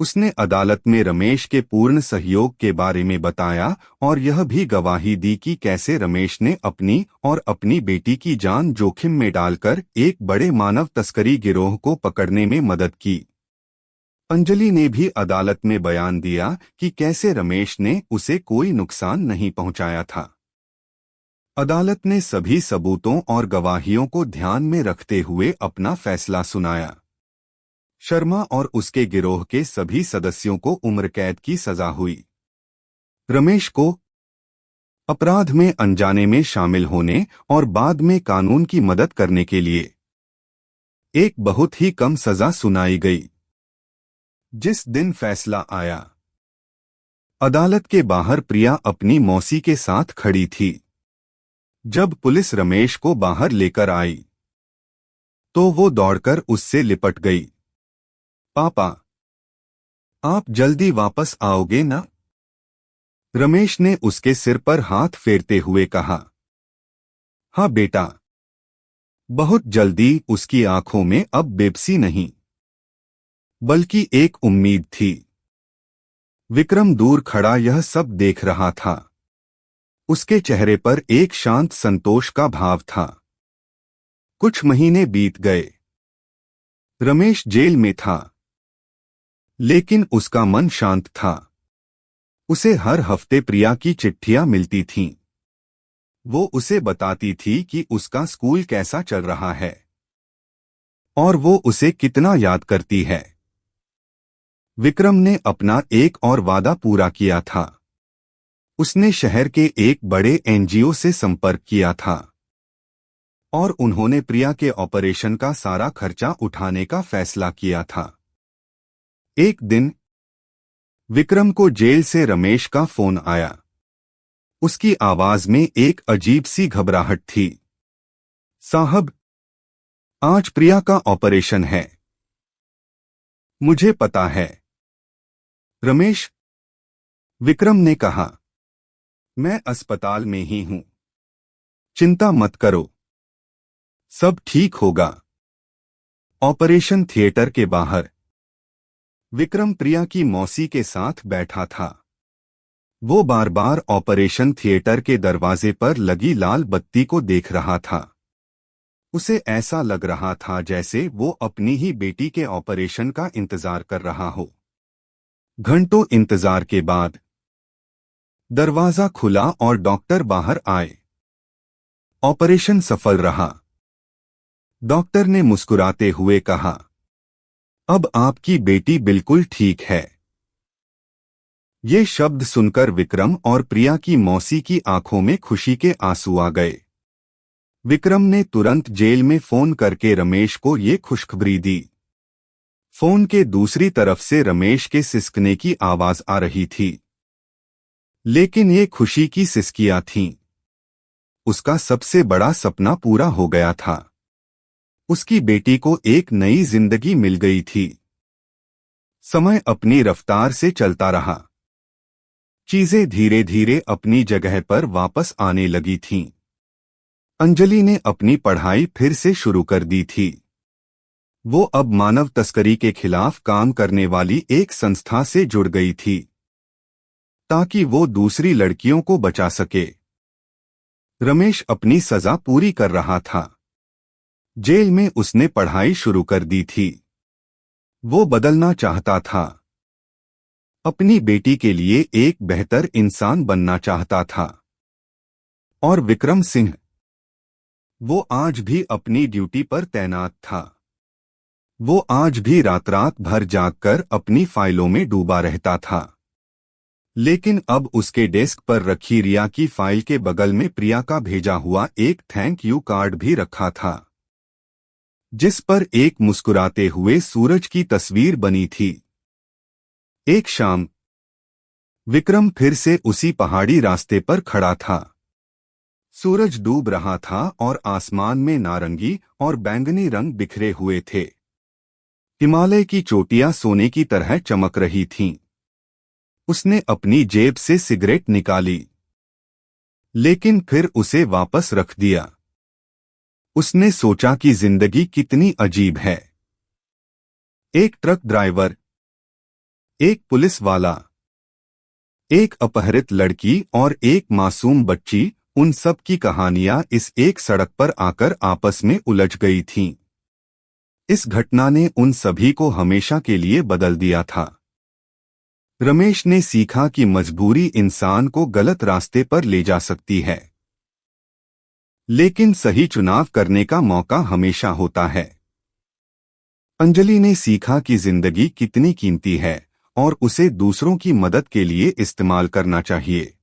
उसने अदालत में रमेश के पूर्ण सहयोग के बारे में बताया और यह भी गवाही दी कि कैसे रमेश ने अपनी और अपनी बेटी की जान जोखिम में डालकर एक बड़े मानव तस्करी गिरोह को पकड़ने में मदद की। अंजलि ने भी अदालत में बयान दिया कि कैसे रमेश ने उसे कोई नुकसान नहीं पहुंचाया था। अदालत ने सभी सबूतों और गवाहियों को ध्यान में रखते हुए अपना फैसला सुनाया। शर्मा और उसके गिरोह के सभी सदस्यों को उम्र कैद की सजा हुई। रमेश को अपराध में अनजाने में शामिल होने और बाद में कानून की मदद करने के लिए एक बहुत ही कम सजा सुनाई गई। जिस दिन फैसला आया, अदालत के बाहर प्रिया अपनी मौसी के साथ खड़ी थी। जब पुलिस रमेश को बाहर लेकर आई, तो वो दौड़कर उससे लिपट गई। पापा, आप जल्दी वापस आओगे ना? रमेश ने उसके सिर पर हाथ फेरते हुए कहा। हाँ बेटा। बहुत जल्दी। उसकी आंखों में अब बेबसी नहीं, बल्कि एक उम्मीद थी। विक्रम दूर खड़ा यह सब देख रहा था। उसके चेहरे पर एक शांत संतोष का भाव था। कुछ महीने बीत गए। रमेश जेल में था, लेकिन उसका मन शांत था। उसे हर हफ्ते प्रिया की चिट्ठियां मिलती थीं। वो उसे बताती थी कि उसका स्कूल कैसा चल रहा है और वो उसे कितना याद करती है। विक्रम ने अपना एक और वादा पूरा किया था। उसने शहर के एक बड़े एनजीओ से संपर्क किया था और उन्होंने प्रिया के ऑपरेशन का सारा खर्चा उठाने का फैसला किया था। एक दिन विक्रम को जेल से रमेश का फोन आया। उसकी आवाज में एक अजीब सी घबराहट थी। साहब, आज प्रिया का ऑपरेशन है। मुझे पता है। रमेश, विक्रम ने कहा। मैं अस्पताल में ही हूं। चिंता मत करो, सब ठीक होगा। ऑपरेशन थिएटर के बाहर विक्रम प्रिया की मौसी के साथ बैठा था। वो बार बार ऑपरेशन थिएटर के दरवाजे पर लगी लाल बत्ती को देख रहा था। उसे ऐसा लग रहा था जैसे वो अपनी ही बेटी के ऑपरेशन का इंतजार कर रहा हो। घंटों इंतजार के बाद दरवाजा खुला और डॉक्टर बाहर आए। ऑपरेशन सफल रहा, डॉक्टर ने मुस्कुराते हुए कहा। अब आपकी बेटी बिल्कुल ठीक है। ये शब्द सुनकर विक्रम और प्रिया की मौसी की आंखों में खुशी के आंसू आ गए। विक्रम ने तुरंत जेल में फोन करके रमेश को ये खुशखबरी दी। फोन के दूसरी तरफ से रमेश के सिसकने की आवाज आ रही थी, लेकिन ये खुशी की सिसकियां थीं। उसका सबसे बड़ा सपना पूरा हो गया था। उसकी बेटी को एक नई जिंदगी मिल गई थी। समय अपनी रफ्तार से चलता रहा। चीजें धीरे धीरे अपनी जगह पर वापस आने लगी थीं। अंजलि ने अपनी पढ़ाई फिर से शुरू कर दी थी। वो अब मानव तस्करी के खिलाफ काम करने वाली एक संस्था से जुड़ गई थी, ताकि वो दूसरी लड़कियों को बचा सके। रमेश अपनी सजा पूरी कर रहा था। जेल में उसने पढ़ाई शुरू कर दी थी। वो बदलना चाहता था। अपनी बेटी के लिए एक बेहतर इंसान बनना चाहता था। और विक्रम सिंह, वो आज भी अपनी ड्यूटी पर तैनात था। वो आज भी रात रात भर जागकर अपनी फाइलों में डूबा रहता था। लेकिन अब उसके डेस्क पर रखी रिया की फाइल के बगल में प्रिया का भेजा हुआ एक थैंक यू कार्ड भी रखा था, जिस पर एक मुस्कुराते हुए सूरज की तस्वीर बनी थी। एक शाम विक्रम फिर से उसी पहाड़ी रास्ते पर खड़ा था। सूरज डूब रहा था और आसमान में नारंगी और बैंगनी रंग बिखरे हुए थे। हिमालय की चोटियां सोने की तरह चमक रही थीं। उसने अपनी जेब से सिगरेट निकाली, लेकिन फिर उसे वापस रख दिया। उसने सोचा कि जिंदगी कितनी अजीब है। एक ट्रक ड्राइवर, एक पुलिस वाला, एक अपहृत लड़की और एक मासूम बच्ची, उन सब की कहानियां इस एक सड़क पर आकर आपस में उलझ गई थीं। इस घटना ने उन सभी को हमेशा के लिए बदल दिया था। रमेश ने सीखा कि मजबूरी इंसान को गलत रास्ते पर ले जा सकती है, लेकिन सही चुनाव करने का मौका हमेशा होता है। अंजलि ने सीखा कि जिंदगी कितनी कीमती है और उसे दूसरों की मदद के लिए इस्तेमाल करना चाहिए।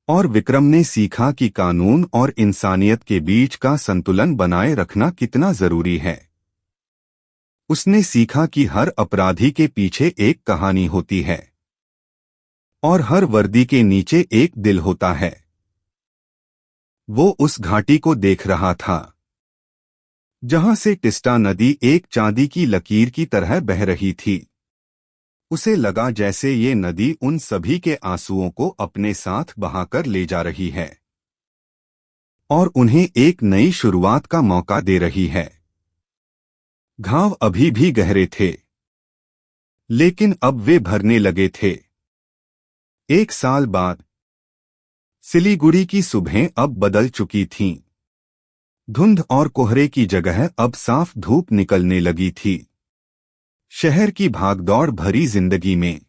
और विक्रम ने सीखा कि कानून और इंसानियत के बीच का संतुलन बनाए रखना कितना जरूरी है। उसने सीखा कि हर अपराधी के पीछे एक कहानी होती है और हर वर्दी के नीचे एक दिल होता है। वो उस घाटी को देख रहा था, जहां से टिस्टा नदी एक चांदी की लकीर की तरह बह रही थी। उसे लगा जैसे ये नदी उन सभी के आंसुओं को अपने साथ बहाकर ले जा रही है और उन्हें एक नई शुरुआत का मौका दे रही है। घाव अभी भी गहरे थे, लेकिन अब वे भरने लगे थे। एक साल बाद सिलीगुड़ी की सुबहें अब बदल चुकी थीं। धुंध और कोहरे की जगह अब साफ धूप निकलने लगी थी। शहर की भागदौड़ भरी जिंदगी में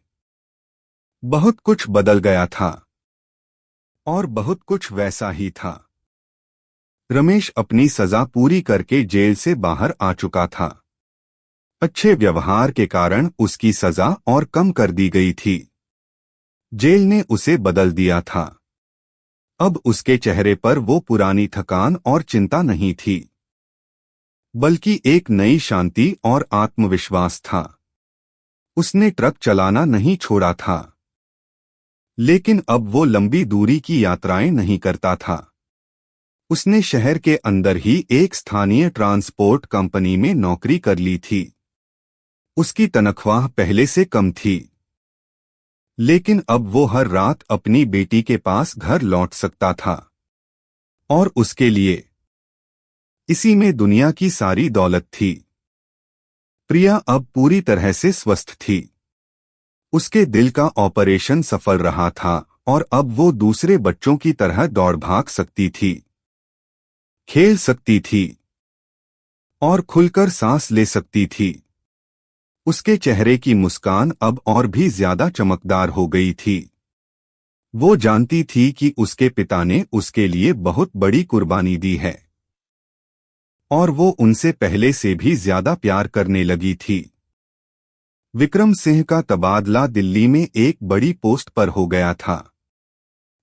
बहुत कुछ बदल गया था और बहुत कुछ वैसा ही था। रमेश अपनी सजा पूरी करके जेल से बाहर आ चुका था। अच्छे व्यवहार के कारण उसकी सजा और कम कर दी गई थी। जेल ने उसे बदल दिया था। अब उसके चेहरे पर वो पुरानी थकान और चिंता नहीं थी, बल्कि एक नई शांति और आत्मविश्वास था। उसने ट्रक चलाना नहीं छोड़ा था, लेकिन अब वो लंबी दूरी की यात्राएं नहीं करता था। उसने शहर के अंदर ही एक स्थानीय ट्रांसपोर्ट कंपनी में नौकरी कर ली थी। उसकी तनख्वाह पहले से कम थी, लेकिन अब वो हर रात अपनी बेटी के पास घर लौट सकता था। और उसके लिए इसी में दुनिया की सारी दौलत थी। प्रिया अब पूरी तरह से स्वस्थ थी। उसके दिल का ऑपरेशन सफल रहा था और अब वो दूसरे बच्चों की तरह दौड़ भाग सकती थी, खेल सकती थी और खुलकर सांस ले सकती थी। उसके चेहरे की मुस्कान अब और भी ज्यादा चमकदार हो गई थी। वो जानती थी कि उसके पिता ने उसके लिए बहुत बड़ी कुर्बानी दी है और वो उनसे पहले से भी ज्यादा प्यार करने लगी थी। विक्रम सिंह का तबादला दिल्ली में एक बड़ी पोस्ट पर हो गया था।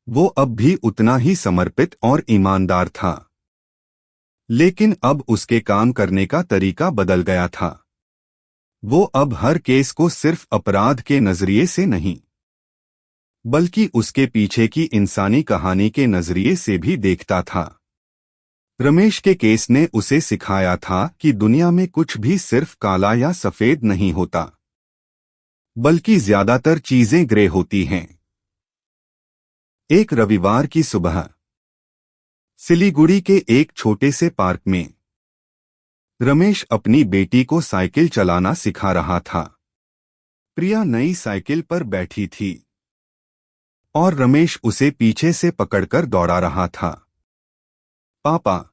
वो अब भी उतना ही समर्पित और ईमानदार था, लेकिन अब उसके काम करने का तरीका बदल गया था। वो अब हर केस को सिर्फ अपराध के नजरिए से नहीं, बल्कि उसके पीछे की इंसानी कहानी के नजरिए से भी देखता था। रमेश के केस ने उसे सिखाया था कि दुनिया में कुछ भी सिर्फ काला या सफेद नहीं होता, बल्कि ज्यादातर चीजें ग्रे होती हैं। एक रविवार की सुबह सिलीगुड़ी के एक छोटे से पार्क में रमेश अपनी बेटी को साइकिल चलाना सिखा रहा था। प्रिया नई साइकिल पर बैठी थी और रमेश उसे पीछे से पकड़कर दौड़ा रहा था। पापा,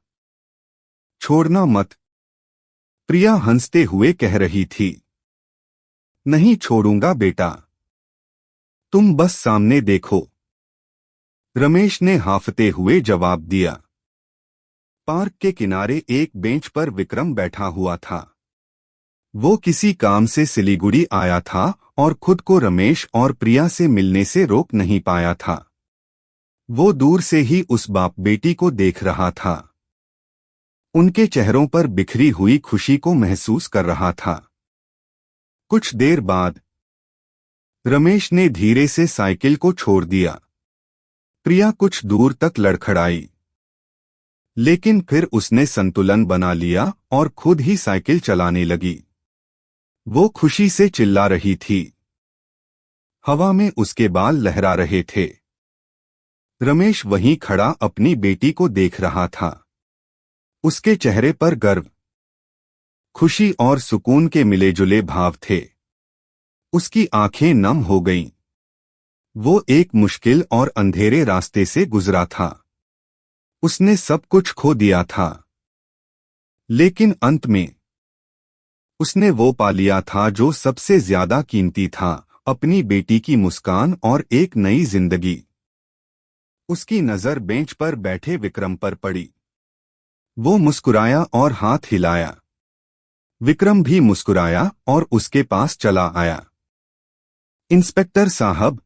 छोड़ना मत, प्रिया हंसते हुए कह रही थी। नहीं छोड़ूंगा बेटा, तुम बस सामने देखो, रमेश ने हांफते हुए जवाब दिया। पार्क के किनारे एक बेंच पर विक्रम बैठा हुआ था। वो किसी काम से सिलीगुड़ी आया था और खुद को रमेश और प्रिया से मिलने से रोक नहीं पाया था। वो दूर से ही उस बाप बेटी को देख रहा था। उनके चेहरों पर बिखरी हुई खुशी को महसूस कर रहा था। कुछ देर बाद रमेश ने धीरे से साइकिल को छोड़ दिया। प्रिया कुछ दूर तक लड़खड़ाई, लेकिन फिर उसने संतुलन बना लिया और खुद ही साइकिल चलाने लगी। वो खुशी से चिल्ला रही थी। हवा में उसके बाल लहरा रहे थे। रमेश वहीं खड़ा अपनी बेटी को देख रहा था। उसके चेहरे पर गर्व, खुशी और सुकून के मिले-जुले भाव थे। उसकी आंखें नम हो गईं। वो एक मुश्किल और अंधेरे रास्ते से गुजरा था। उसने सब कुछ खो दिया था, लेकिन अंत में उसने वो पा लिया था जो सबसे ज्यादा कीमती था, अपनी बेटी की मुस्कान और एक नई जिंदगी। उसकी नजर बेंच पर बैठे विक्रम पर पड़ी। वो मुस्कुराया और हाथ हिलाया। विक्रम भी मुस्कुराया और उसके पास चला आया। इंस्पेक्टर साहब,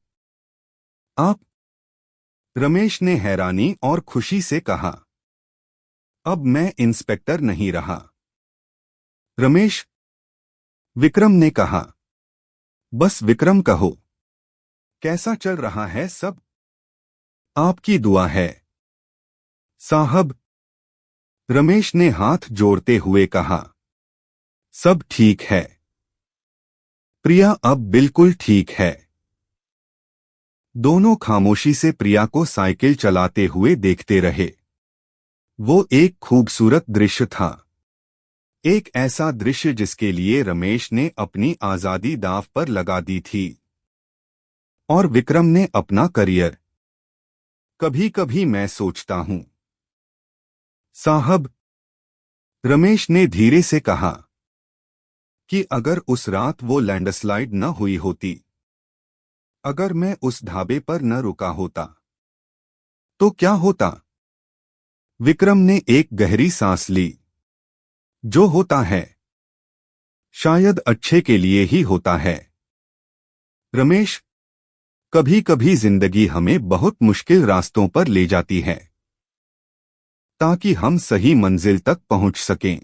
आप? रमेश ने हैरानी और खुशी से कहा। अब मैं इंस्पेक्टर नहीं रहा, रमेश, विक्रम ने कहा। बस विक्रम कहो। कैसा चल रहा है सब? आपकी दुआ है साहब, रमेश ने हाथ जोड़ते हुए कहा। सब ठीक है। प्रिया अब बिल्कुल ठीक है। दोनों खामोशी से प्रिया को साइकिल चलाते हुए देखते रहे। वो एक खूबसूरत दृश्य था। एक ऐसा दृश्य जिसके लिए रमेश ने अपनी आजादी दांव पर लगा दी थी और विक्रम ने अपना करियर। कभी कभी मैं सोचता हूं साहब, रमेश ने धीरे से कहा, कि अगर उस रात वो लैंडस्लाइड न हुई होती, अगर मैं उस ढाबे पर न रुका होता, तो क्या होता? विक्रम ने एक गहरी सांस ली। जो होता है शायद अच्छे के लिए ही होता है। रमेश, कभी कभी जिंदगी हमें बहुत मुश्किल रास्तों पर ले जाती है ताकि हम सही मंजिल तक पहुंच सकें।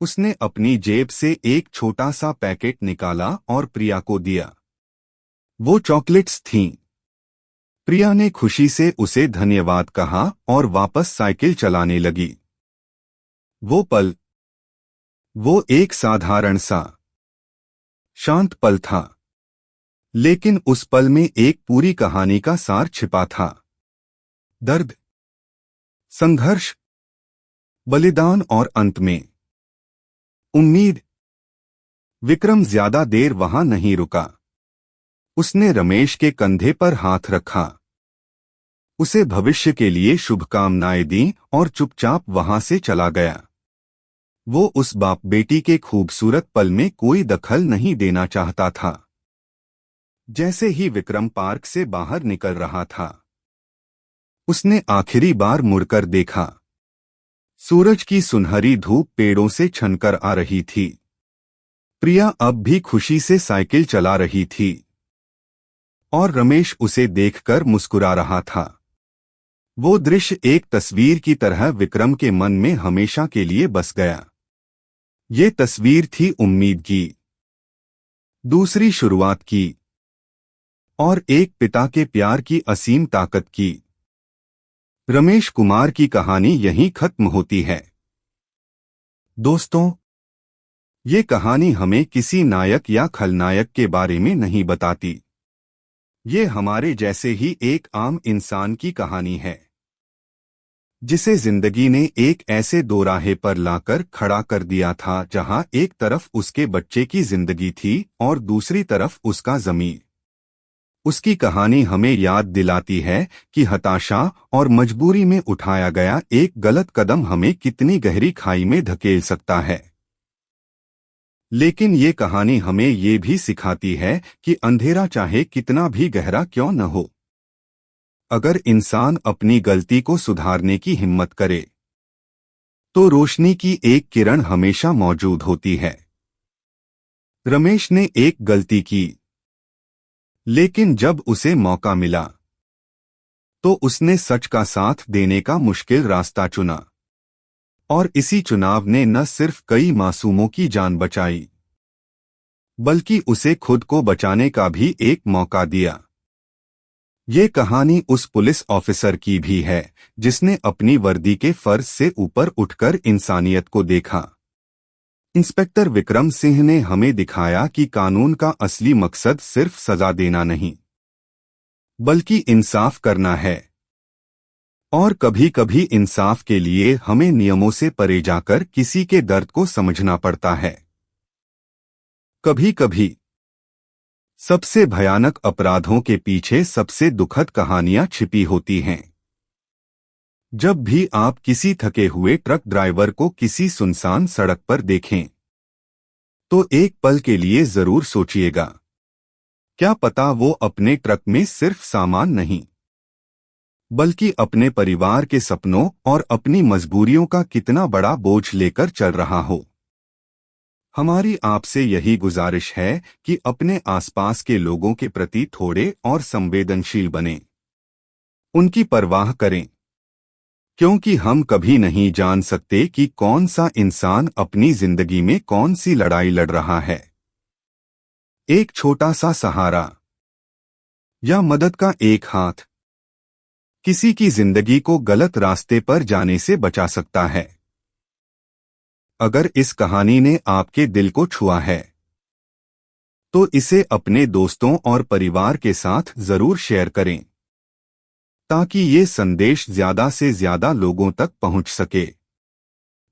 उसने अपनी जेब से एक छोटा सा पैकेट निकाला और प्रिया को दिया। वो चॉकलेट्स थीं। प्रिया ने खुशी से उसे धन्यवाद कहा और वापस साइकिल चलाने लगी। वो पल, वो एक साधारण सा शांत पल था, लेकिन उस पल में एक पूरी कहानी का सार छिपा था। दर्द, संघर्ष, बलिदान और अंत में उम्मीद। विक्रम ज्यादा देर वहां नहीं रुका। उसने रमेश के कंधे पर हाथ रखा, उसे भविष्य के लिए शुभकामनाएं दी और चुपचाप वहां से चला गया। वो उस बाप बेटी के खूबसूरत पल में कोई दखल नहीं देना चाहता था। जैसे ही विक्रम पार्क से बाहर निकल रहा था, उसने आखिरी बार मुड़कर देखा। सूरज की सुनहरी धूप पेड़ों से छनकर आ रही थी। प्रिया अब भी खुशी से साइकिल चला रही थी और रमेश उसे देखकर मुस्कुरा रहा था। वो दृश्य एक तस्वीर की तरह विक्रम के मन में हमेशा के लिए बस गया। ये तस्वीर थी उम्मीद की, दूसरी शुरुआत की और एक पिता के प्यार की असीम ताकत की। रमेश कुमार की कहानी यहीं खत्म होती है। दोस्तों, ये कहानी हमें किसी नायक या खलनायक के बारे में नहीं बताती। ये हमारे जैसे ही एक आम इंसान की कहानी है, जिसे जिंदगी ने एक ऐसे दोराहे पर लाकर खड़ा कर दिया था जहां एक तरफ उसके बच्चे की जिंदगी थी और दूसरी तरफ उसका ज़मीर। उसकी कहानी हमें याद दिलाती है कि हताशा और मजबूरी में उठाया गया एक गलत कदम हमें कितनी गहरी खाई में धकेल सकता है। लेकिन ये कहानी हमें ये भी सिखाती है कि अंधेरा चाहे कितना भी गहरा क्यों न हो, अगर इंसान अपनी गलती को सुधारने की हिम्मत करे, तो रोशनी की एक किरण हमेशा मौजूद होती है। रमेश ने एक गलती की, लेकिन जब उसे मौका मिला, तो उसने सच का साथ देने का मुश्किल रास्ता चुना। और इसी चुनाव ने न सिर्फ कई मासूमों की जान बचाई, बल्कि उसे खुद को बचाने का भी एक मौका दिया। ये कहानी उस पुलिस ऑफिसर की भी है जिसने अपनी वर्दी के फर्ज से ऊपर उठकर इंसानियत को देखा। इंस्पेक्टर विक्रम सिंह ने हमें दिखाया कि कानून का असली मकसद सिर्फ सजा देना नहीं, बल्कि इंसाफ करना है। और कभी कभी इंसाफ के लिए हमें नियमों से परे जाकर किसी के दर्द को समझना पड़ता है। कभी कभी सबसे भयानक अपराधों के पीछे सबसे दुखद कहानियां छिपी होती हैं। जब भी आप किसी थके हुए ट्रक ड्राइवर को किसी सुनसान सड़क पर देखें, तो एक पल के लिए जरूर सोचिएगा, क्या पता वो अपने ट्रक में सिर्फ सामान नहीं, बल्कि अपने परिवार के सपनों और अपनी मजबूरियों का कितना बड़ा बोझ लेकर चल रहा हो। हमारी आपसे यही गुजारिश है कि अपने आसपास के लोगों के प्रति थोड़े और संवेदनशील बनें, उनकी परवाह करें, क्योंकि हम कभी नहीं जान सकते कि कौन सा इंसान अपनी जिंदगी में कौन सी लड़ाई लड़ रहा है। एक छोटा सा सहारा या मदद का एक हाथ किसी की जिंदगी को गलत रास्ते पर जाने से बचा सकता है। अगर इस कहानी ने आपके दिल को छुआ है, तो इसे अपने दोस्तों और परिवार के साथ जरूर शेयर करें, ताकि ये संदेश ज्यादा से ज्यादा लोगों तक पहुंच सके।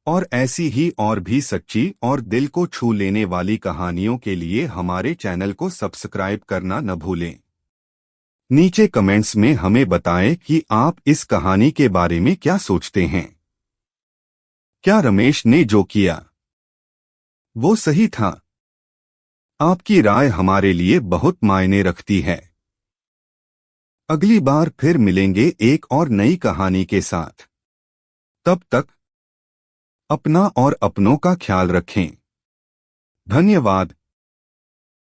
और ऐसी ही और भी सच्ची और दिल को छू लेने वाली कहानियों के लिए हमारे चैनल को सब्सक्राइब करना न भूलें। नीचे कमेंट्स में हमें बताएं कि आप इस कहानी के बारे में क्या सोचते हैं। क्या रमेश ने जो किया वो सही था? आपकी राय हमारे लिए बहुत मायने रखती है। अगली बार फिर मिलेंगे एक और नई कहानी के साथ। तब तक अपना और अपनों का ख्याल रखें। धन्यवाद।